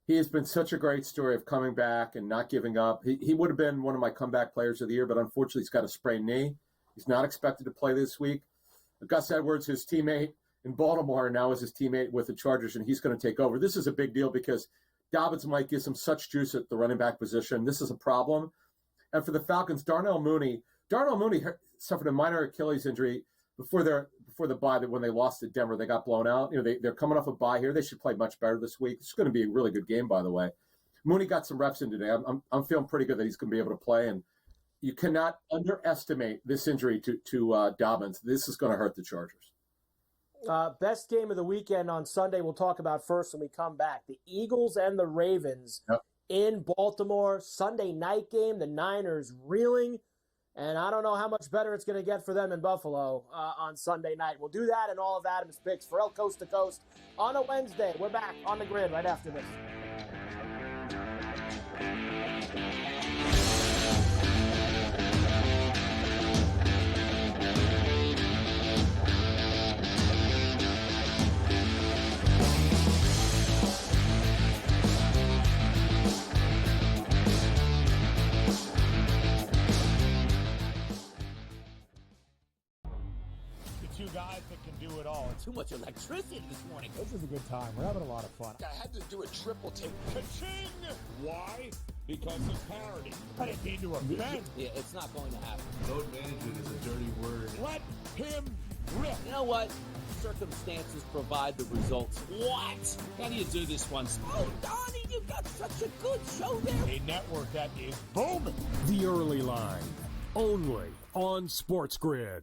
he has been such a great story of coming back and not giving up. He would have been one of my comeback players of the year, but unfortunately he's got a sprained knee. He's not expected to play this week. Gus Edwards, his teammate in Baltimore, now is his teammate with the Chargers, and he's going to take over. This is a big deal because Dobbins might give him such juice at the running back position. This is a problem. And for the Falcons, Darnell Mooney suffered a minor Achilles injury before the bye. That when they lost to Denver, they got blown out. They're coming off a bye here. They should play much better this week. It's going to be a really good game, by the way. Mooney got some reps in today. I'm feeling pretty good that he's going to be able to play. And you cannot underestimate this injury to Dobbins. This is going to hurt the Chargers.
Best game of the weekend on Sunday we'll talk about first when we come back. The Eagles and the Ravens in Baltimore. Sunday night game. The Niners reeling. And I don't know how much better it's going to get for them in Buffalo on Sunday night. We'll do that and all of Adam's picks. Ferrall Coast to Coast on a Wednesday. We're back on the grid right after this.
two guys that can do it all.
Too much electricity this morning.
This is a good time. We're having a lot of fun.
I had to do a triple take. Ka-ching! Why? Because of parity. I didn't mean to offend.
Yeah, it's not going to happen.
Load management is a dirty word.
Let him rip.
You know what? Circumstances provide the results. What? How do you do this one? Oh, Donnie, you got such a good show there.
A network that is booming.
The Early Line, only on SportsGrid.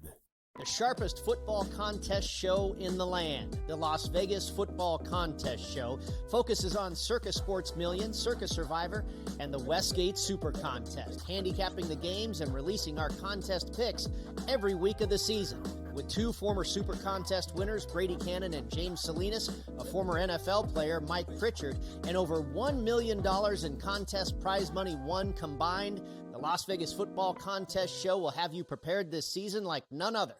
The sharpest football contest show in the land, the Las Vegas Football Contest Show, focuses on Circus Sports Million, Circus Survivor, and the Westgate Super Contest, handicapping the games and releasing our contest picks every week of the season. With two former Super Contest winners, Brady Cannon and James Salinas, a former NFL player, Mike Pritchard, and over $1 million in contest prize money won combined, the Las Vegas Football Contest Show will have you prepared this season like none other.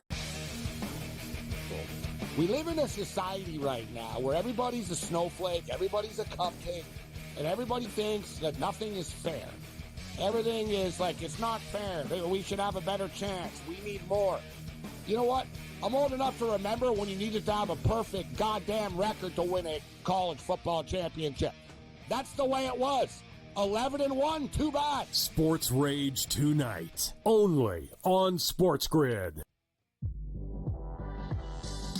We live in a society right now where everybody's a snowflake, everybody's a cupcake, and everybody thinks that nothing is fair. Everything is like, it's not fair. We should have a better chance. We need more. You know what? I'm old enough to remember when you needed to have a perfect goddamn record to win a college football championship. That's the way it was. 11-1, too bad.
Sports Rage tonight, only on SportsGrid.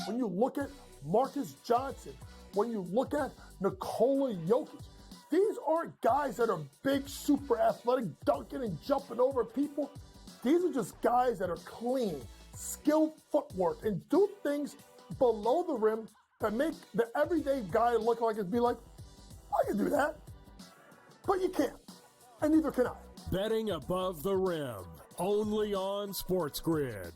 When you look at Marcus Johnson, when you look at Nikola Jokic, these aren't guys that are big, super athletic, dunking and jumping over people. These are just guys that are clean, skilled footwork, and do things below the rim that make the everyday guy look like it'd be like, I can do that. But you can't, and neither can I.
Betting above the rim, only on SportsGrid.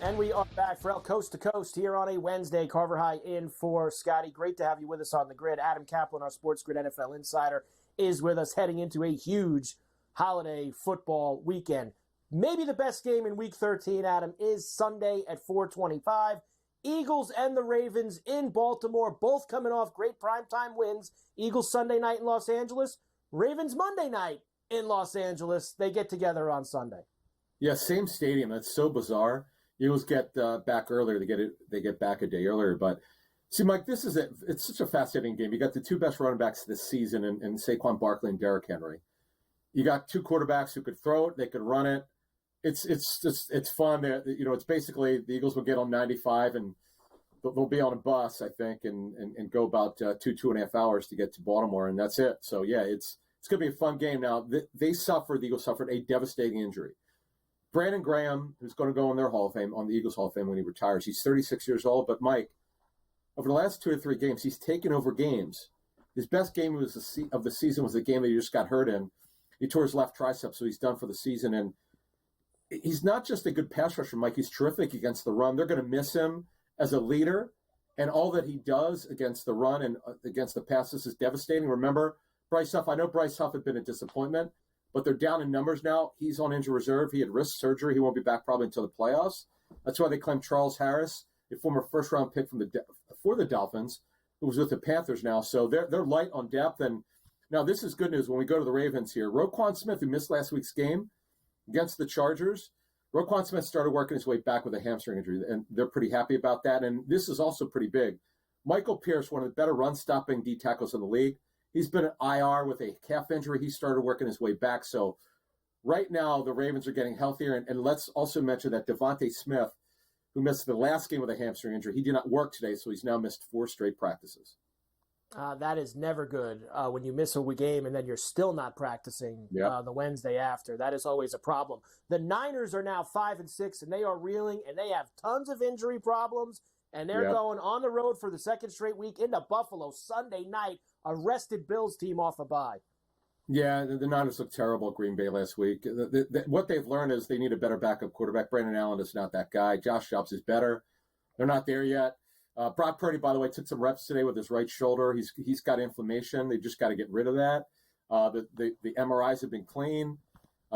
And we are back, Ferrall, coast to coast here on a Wednesday. Carver High in for Scotty. Great to have you with us on the grid. Adam Kaplan, our SportsGrid NFL insider, is with us heading into a huge holiday football weekend. Maybe the best game in Week 13, Adam, is Sunday at 4:25. Eagles and the Ravens in Baltimore, both coming off great primetime wins. Eagles Sunday night in Los Angeles, Ravens Monday night in Los Angeles. They get together on Sunday.
Yeah, same stadium. That's so bizarre. Eagles get back earlier. They get back a day earlier. But see, Mike, it's such a fascinating game. You got the two best running backs this season in Saquon Barkley and Derrick Henry. You got two quarterbacks who could throw it, they could run it. It's fun. It's basically the Eagles will get on 95 and they'll be on a bus, I think, and go about 2.5 hours to get to Baltimore, and that's it. So yeah, it's going to be a fun game. Now the Eagles suffered a devastating injury. Brandon Graham, who's going to go in their Hall of Fame, on the Eagles Hall of Fame when he retires. He's 36 years old. But, Mike, over the last 2 or 3 games, he's taken over games. His best game of the season was the game that he just got hurt in. He tore his left tricep, so he's done for the season. And he's not just a good pass rusher, Mike. He's terrific against the run. They're going to miss him as a leader. And all that he does against the run and against the passes is devastating. Remember, Bryce Huff, I know Bryce Huff had been a disappointment, but they're down in numbers now. He's on injury reserve. He had wrist surgery. He won't be back probably until the playoffs. That's why they claimed Charles Harris, a former first-round pick for the Dolphins, who was with the Panthers now. So they're light on depth. And now this is good news when we go to the Ravens here. Roquan Smith, who missed last week's game against the Chargers, Roquan Smith started working his way back with a hamstring injury, and they're pretty happy about that. And this is also pretty big. Michael Pierce, one of the better run-stopping D tackles in the league, he's been at IR with a calf injury. He started working his way back. So right now the Ravens are getting healthier. And let's also mention that Devontae Smith, who missed the last game with a hamstring injury, he did not work today, so he's now missed 4 straight practices.
That is never good when you miss a game and then you're still not practicing the Wednesday after. That is always a problem. The Niners are now 5-6, and they are reeling, and they have tons of injury problems, and they're going on the road for the second straight week into Buffalo Sunday night, a rested Bills team off a bye.
Yeah, the Niners looked terrible at Green Bay last week. What they've learned is they need a better backup quarterback. Brandon Allen is not that guy. Josh Jacobs is better. They're not there yet. Brock Purdy, by the way, took some reps today with his right shoulder. He's got inflammation. They just got to get rid of that. The MRIs have been clean.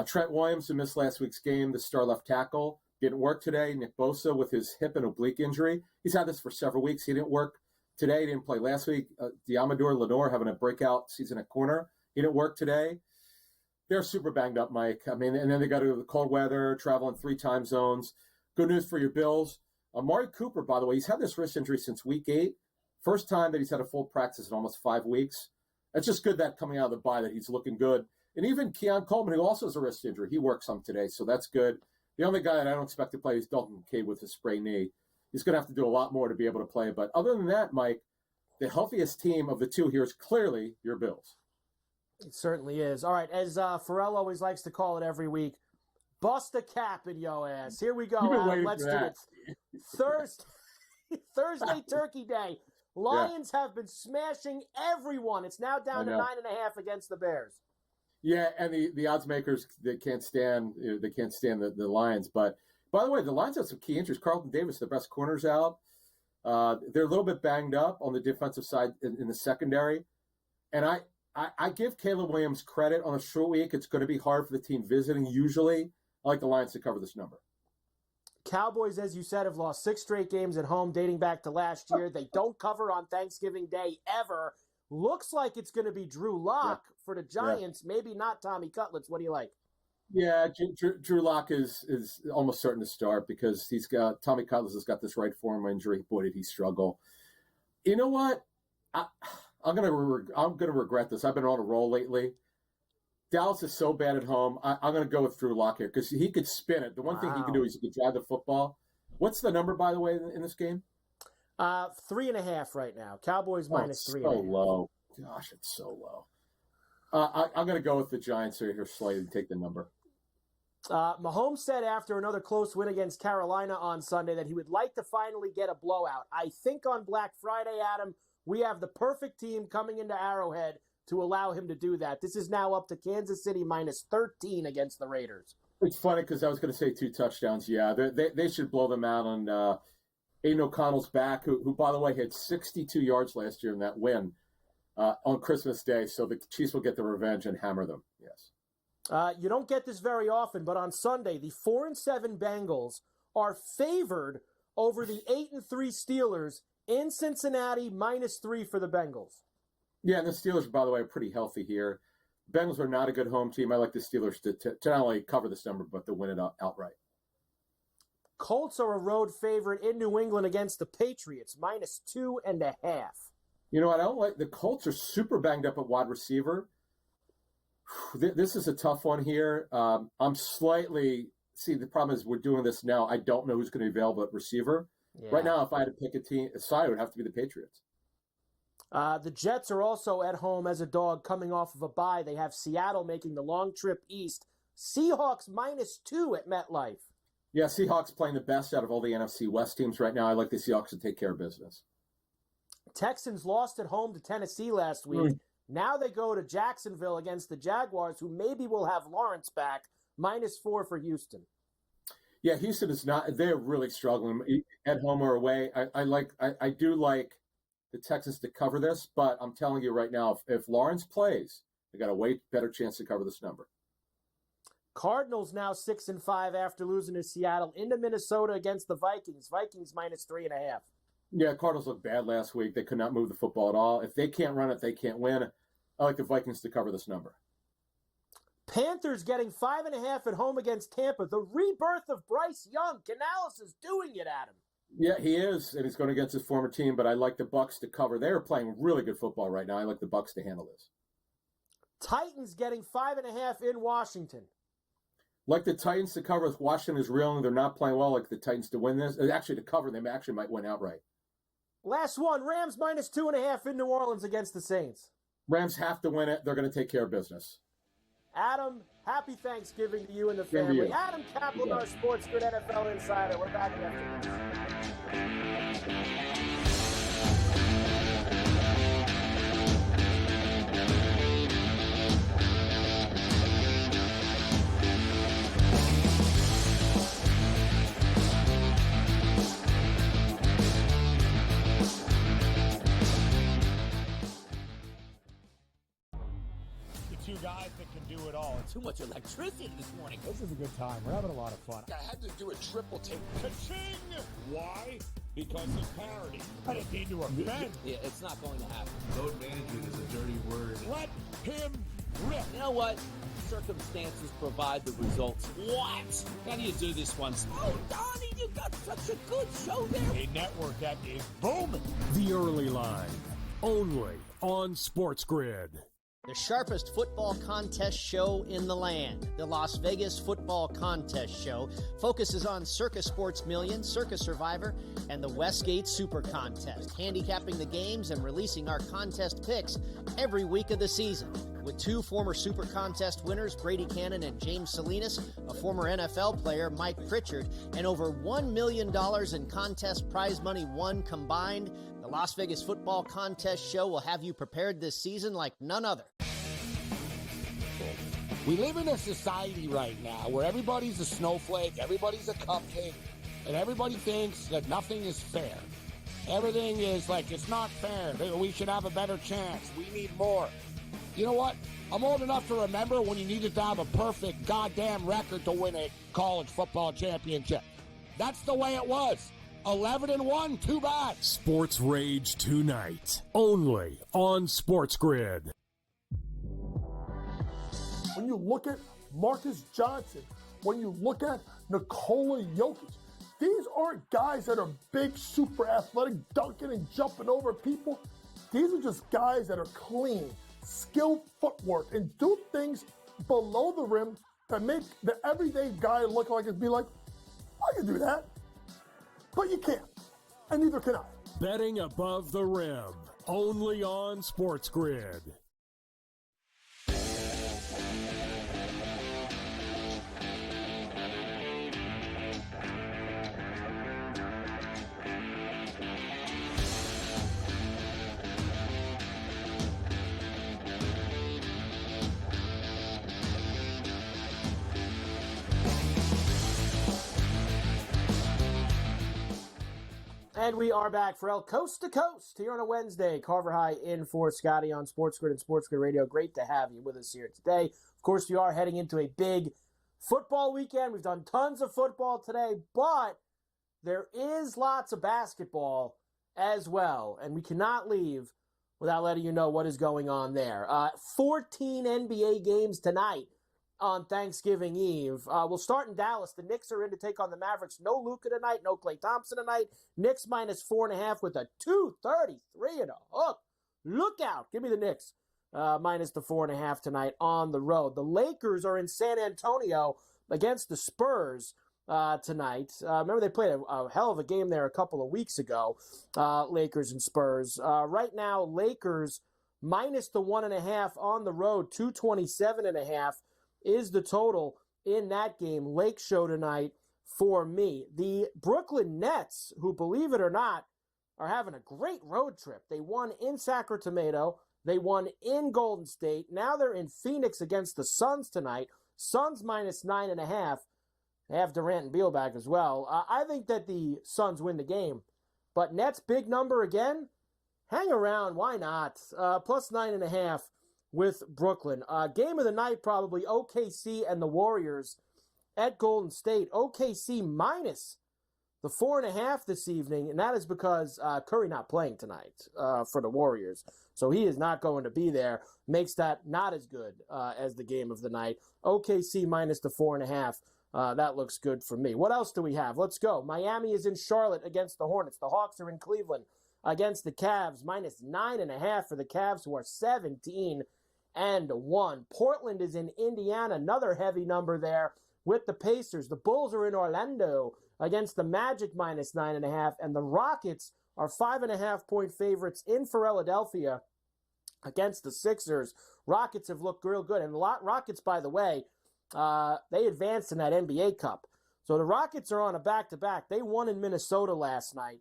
Trent Williams, who missed last week's game, the star left tackle, didn't work today. Nick Bosa with his hip and oblique injury. He's had this for several weeks. He didn't work today. He didn't play last week. Diamador Lenore having a breakout season at corner. He didn't work today. They're super banged up, Mike. I mean, and then they got to go to the cold weather, traveling 3 time zones. Good news for your Bills. Amari Cooper, by the way, he's had this wrist injury since week 8. First time that he's had a full practice in almost 5 weeks. It's just good that coming out of the bye that he's looking good. And even Keon Coleman, who also has a wrist injury, he worked some today, so that's good. The only guy that I don't expect to play is Dalton Kincaid with his sprained knee. He's going to have to do a lot more to be able to play. But other than that, Mike, the healthiest team of the two here is clearly your Bills.
It certainly is. All right, as Ferrall always likes to call it every week, bust a cap in yo ass. Here we go, Adam. Let's do it. Thursday Turkey Day. Lions have been smashing everyone. It's now down to 9.5 against the Bears.
Yeah, and the odds makers, they can't stand the Lions. But by the way, the Lions have some key injuries. Carlton Davis, the best corner's out. They're a little bit banged up on the defensive side in the secondary. And I give Caleb Williams credit on a short week. It's going to be hard for the team visiting usually. I like the Lions to cover this number.
Cowboys, as you said, have lost 6 straight games at home dating back to last year. They don't cover on Thanksgiving Day ever. Looks like it's going to be Drew Lock for the Giants, maybe not Tommy Cutlets. What do you like?
Yeah, Drew Lock is almost certain to start because he's got Tommy Cutlets has got this right forearm injury. Boy, did he struggle. You know what? I'm gonna regret this. I've been on a roll lately. Dallas is so bad at home. I'm going to go with Drew Lock here because he could spin it. The one thing he can do is he can drive the football. What's the number, by the way, in this game?
3.5 right now. Cowboys minus 3.5.
So low. Gosh, it's so low. I'm going to go with the Giants here, Slate, and take the number.
Mahomes said after another close win against Carolina on Sunday that he would like to finally get a blowout. I think on Black Friday, Adam, we have the perfect team coming into Arrowhead to allow him to do that. This is now up to Kansas City minus 13 against the Raiders.
It's funny because I was going to say 2 touchdowns. Yeah, they should blow them out on Aiden O'Connell's back, who, by the way, had 62 yards last year in that win on Christmas Day. So the Chiefs will get the revenge and hammer them. Yes.
You don't get this very often, but on Sunday, the 4-7 Bengals are favored over the 8-3 Steelers in Cincinnati, minus 3 for the Bengals.
Yeah, and the Steelers, by the way, are pretty healthy here. Bengals are not a good home team. I like the Steelers to not only cover this number, but to win it outright.
Colts are a road favorite in New England against the Patriots, minus 2.5.
You know, I don't like the Colts are super banged up at wide receiver. This is a tough one here. I'm slightly the problem is we're doing this now. I don't know who's going to be available at receiver. Yeah. Right now, if I had to pick a team, side it would have to be the Patriots.
The Jets are also at home as a dog coming off of a bye. They have Seattle making the long trip east. Seahawks minus 2 at MetLife.
Yeah, Seahawks playing the best out of all the NFC West teams right now. I like the Seahawks to take care of business.
Texans lost at home to Tennessee last week. Now they go to Jacksonville against the Jaguars, who maybe will have Lawrence back, minus 4 for Houston.
Yeah, Houston is not – they're really struggling at home or away. I do like the Texans to cover this, but I'm telling you right now, if Lawrence plays, they got a way better chance to cover this number.
Cardinals now 6-5 after losing to Seattle into Minnesota against the Vikings. Vikings minus 3.5.
Yeah, Cardinals looked bad last week. They could not move the football at all. If they can't run it, they can't win. I like the Vikings to cover this number.
Panthers getting 5.5 at home against Tampa. The rebirth of Bryce Young. Canales is doing it, Adam.
Yeah, he is, and he's going against his former team, but I like the Bucs to cover. They're playing really good football right now. I like the Bucs to handle this.
Titans getting 5.5 in Washington.
Like the Titans to cover. If Washington is reeling, they're not playing well. Like the Titans to win this. Actually, to cover, they actually might win outright.
Last one, Rams minus 2.5 in New Orleans against the Saints.
Rams have to win it. They're going to take care of business.
Adam, happy Thanksgiving to you and the family. Adam Kaplan, our SportsGrid NFL Insider. We're back after this.
two guys that can do it all.
Too much electricity this morning.
This is a good time. We're having a lot of fun.
I had to do a triple take. Ka-ching! Why? Because of parity. I didn't need to offend.
Yeah, it's not going to happen.
Load management is a dirty word.
Let him rip.
You know what? Circumstances provide the results. What? How do you do this one? Oh, Donnie, you got such a good show there.
A network that is booming.
The Early Line, only on SportsGrid.
The sharpest football contest show in the land, the Las Vegas Football Contest Show, focuses on Circus Sports Million, Circus Survivor, and the Westgate Super Contest, handicapping the games and releasing our contest picks every week of the season. With two former Super Contest winners, Brady Cannon and James Salinas, a former NFL player, Mike Pritchard, and over $1 million in contest prize money won combined, the Las Vegas Football Contest Show will have you prepared this season like none other.
We live in a society right now where everybody's a snowflake, everybody's a cupcake, and everybody thinks that nothing is fair. Everything is like, it's not fair. We should have a better chance. We need more. You know what? I'm old enough to remember when you needed to have a perfect goddamn record to win a college football championship. That's the way it was. 11-1, too bad.
Sports Rage tonight, only on SportsGrid.
When you look at Marcus Johnson, when you look at Nikola Jokic, these aren't guys that are big, super athletic, dunking and jumping over people. These are just guys that are clean, skilled footwork, and do things below the rim that make the everyday guy look like it'd be like, I can do that. But you can't, and neither can I.
Betting above the rim, only on SportsGrid.
And we are back for El Coast to Coast here on a Wednesday. Carver High in for Scotty on SportsGrid and SportsGrid Radio. Great to have you with us here today. Of course, we are heading into a big football weekend. We've done tons of football today, but there is lots of basketball as well. And we cannot leave without letting you know what is going on there. 14 NBA games tonight on Thanksgiving Eve. We'll start in Dallas. The Knicks are in to take on the Mavericks. No Luka tonight, no Klay Thompson tonight. Knicks minus 4.5 with a 233 and a hook. Look out. Give me the Knicks minus the 4.5 tonight on the road. The Lakers are in San Antonio against the Spurs tonight. Remember they played a hell of a game there a couple of weeks ago, Lakers and Spurs. Right now, Lakers minus the 1.5 on the road, 227.5. is the total in that game. Lake show tonight for me. The Brooklyn Nets, who, believe it or not, are having a great road trip. They won in Sacramento. They won in Golden State. Now they're in Phoenix against the Suns tonight. Suns minus 9.5. They have Durant and Beal back as well. I think that the Suns win the game. But Nets, big number again. Hang around. Why not? Plus 9.5. with Brooklyn. Game of the night, probably OKC and the Warriors at Golden State. OKC minus the 4.5 this evening, and that is because Curry not playing tonight for the Warriors. So he is not going to be there. Makes that not as good as the game of the night. OKC minus the 4.5. That looks good for me. What else do we have? Let's go. Miami is in Charlotte against the Hornets. The Hawks are in Cleveland against the Cavs. Minus 9.5 for the Cavs, who are 17-1. Portland is in Indiana, another heavy number there with the Pacers. The Bulls are in Orlando against the Magic minus 9.5, and the Rockets are 5.5-point favorites in Philadelphia against the Sixers. Rockets have looked real good, and Rockets, by the way, they advanced in that NBA Cup. So the Rockets are on a back-to-back. They won in Minnesota last night.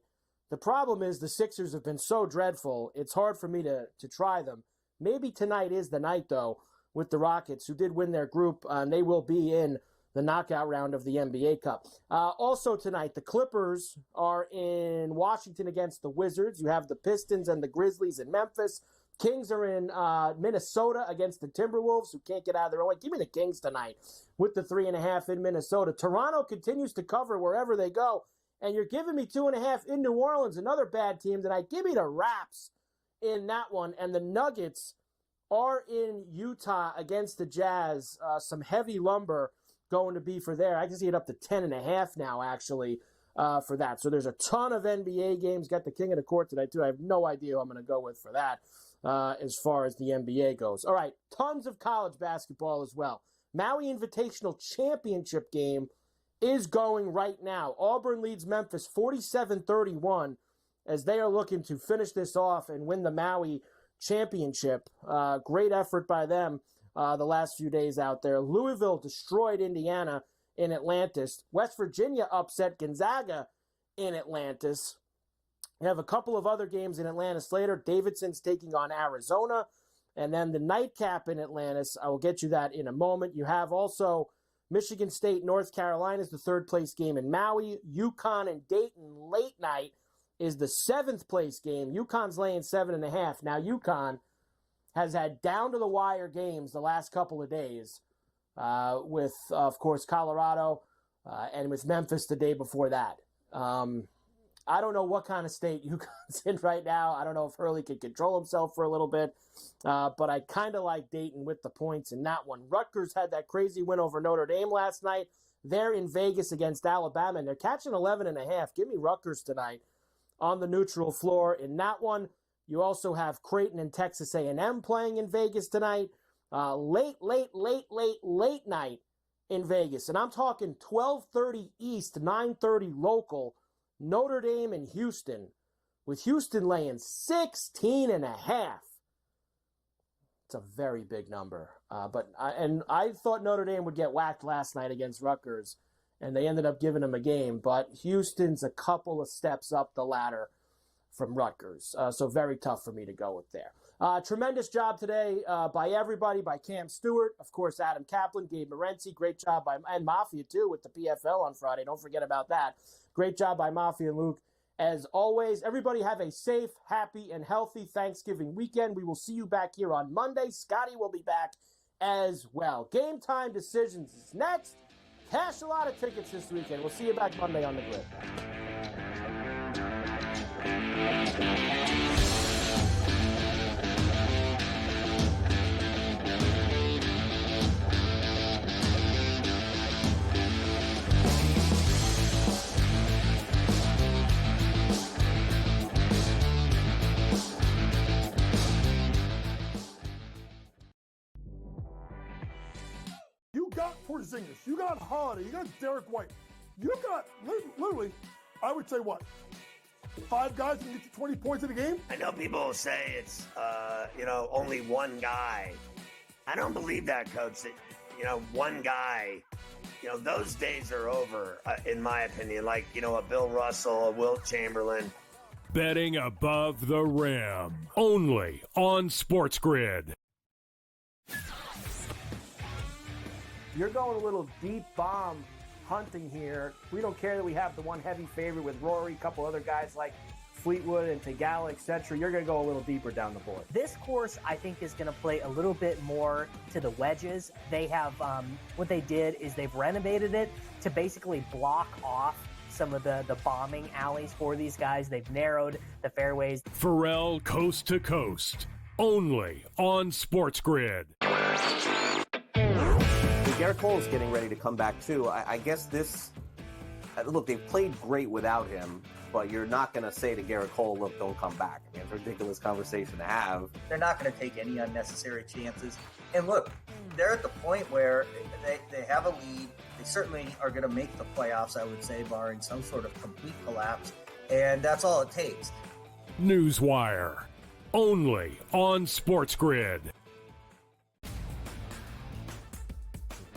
The problem is the Sixers have been so dreadful, it's hard for me to try them. Maybe tonight is the night, though, with the Rockets, who did win their group, and they will be in the knockout round of the NBA Cup. Also tonight, the Clippers are in Washington against the Wizards. You have the Pistons and the Grizzlies in Memphis. Kings are in Minnesota against the Timberwolves, who can't get out of their own way. Give me the Kings tonight with the 3.5 in Minnesota. Toronto continues to cover wherever they go, and you're giving me 2.5 in New Orleans, another bad team tonight. Give me the Raps in that one, and the Nuggets are in Utah against the Jazz. Some heavy lumber going to be for there. I can see it up to 10.5 now, actually, for that. So there's a ton of NBA games. Got the King of the Court tonight, too. I have no idea who I'm going to go with for that as far as the NBA goes. All right, tons of college basketball as well. Maui Invitational Championship game is going right now. Auburn leads Memphis 47-31 as they are looking to finish this off and win the Maui Championship. Great effort by them the last few days out there. Louisville destroyed Indiana in Atlantis. West Virginia upset Gonzaga in Atlantis. We have a couple of other games in Atlantis later. Davidson's taking on Arizona. And then the nightcap in Atlantis, I will get you that in a moment. You have also Michigan State, North Carolina is the third place game in Maui. UConn and Dayton late night is the 7th place game. UConn's laying 7.5. Now, UConn has had down-to-the-wire games the last couple of days with, of course, Colorado and with Memphis the day before that. I don't know what kind of state UConn's in right now. I don't know if Hurley can control himself for a little bit, but I kind of like Dayton with the points in that one. Rutgers had that crazy win over Notre Dame last night. They're in Vegas against Alabama, and they're catching 11.5. Give me Rutgers tonight on the neutral floor in that one. You also have Creighton and Texas A&M playing in Vegas tonight. Late night in Vegas. And I'm talking 12:30 East, 9:30 local, Notre Dame and Houston, with Houston laying 16.5. It's a very big number. But I thought Notre Dame would get whacked last night against Rutgers, and they ended up giving them a game. But Houston's a couple of steps up the ladder from Rutgers. So very tough for me to go with there. Tremendous job today by everybody, by Cam Stewart, of course, Adam Kaplan, Gabe Morency. Great job and Mafia, too, with the PFL on Friday. Don't forget about that. Great job by Mafia and Luke. As always, everybody have a safe, happy, and healthy Thanksgiving weekend. We will see you back here on Monday. Scotty will be back as well. Game Time Decisions is next. Cash a lot of tickets this weekend. We'll see you back Monday on the Grid.
You got Porzingis, you got Holiday, you got Derek White, you got literally, I would say what, 5 guys can get you 20 points in a game?
I know people will say it's, only one guy. I don't believe that, Coach, that, one guy, those days are over, in my opinion. Like, a Bill Russell, a Wilt Chamberlain.
Betting above the rim, only on SportsGrid.
You're going a little deep bomb hunting here. We don't care that we have the one heavy favorite with Rory, a couple other guys like Fleetwood and Tagala, etc. You're going to go a little deeper down the board.
This course, I think, is going to play a little bit more to the wedges. They have, what they did is they've renovated it to basically block off some of the bombing alleys for these guys. They've narrowed the fairways.
Ferrall Coast to Coast, only on SportsGrid.
Garrett Cole's getting ready to come back, too. I guess this... Look, they've played great without him, but you're not going to say to Garrett Cole, look, don't come back. I mean, it's a ridiculous conversation to have.
They're not going to take any unnecessary chances. And look, they're at the point where they have a lead. They certainly are going to make the playoffs, I would say, barring some sort of complete collapse. And that's all it takes.
Newswire, only on SportsGrid.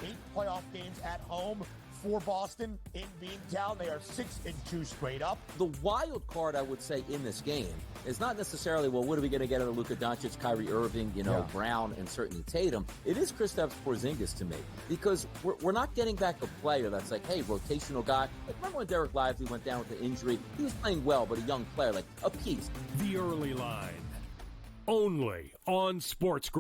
8 playoff games at home for Boston in Beantown. They are 6-2 straight up.
The wild card, I would say, in this game is not necessarily, well, what are we going to get out of Luka Doncic, Kyrie Irving, Brown, and certainly Tatum. It is Kristaps Porzingis to me, because we're not getting back a player that's like, hey, rotational guy. Like, remember when Derek Lively went down with an injury? He was playing well, but a young player, like a piece.
The early line, only on SportsGrid.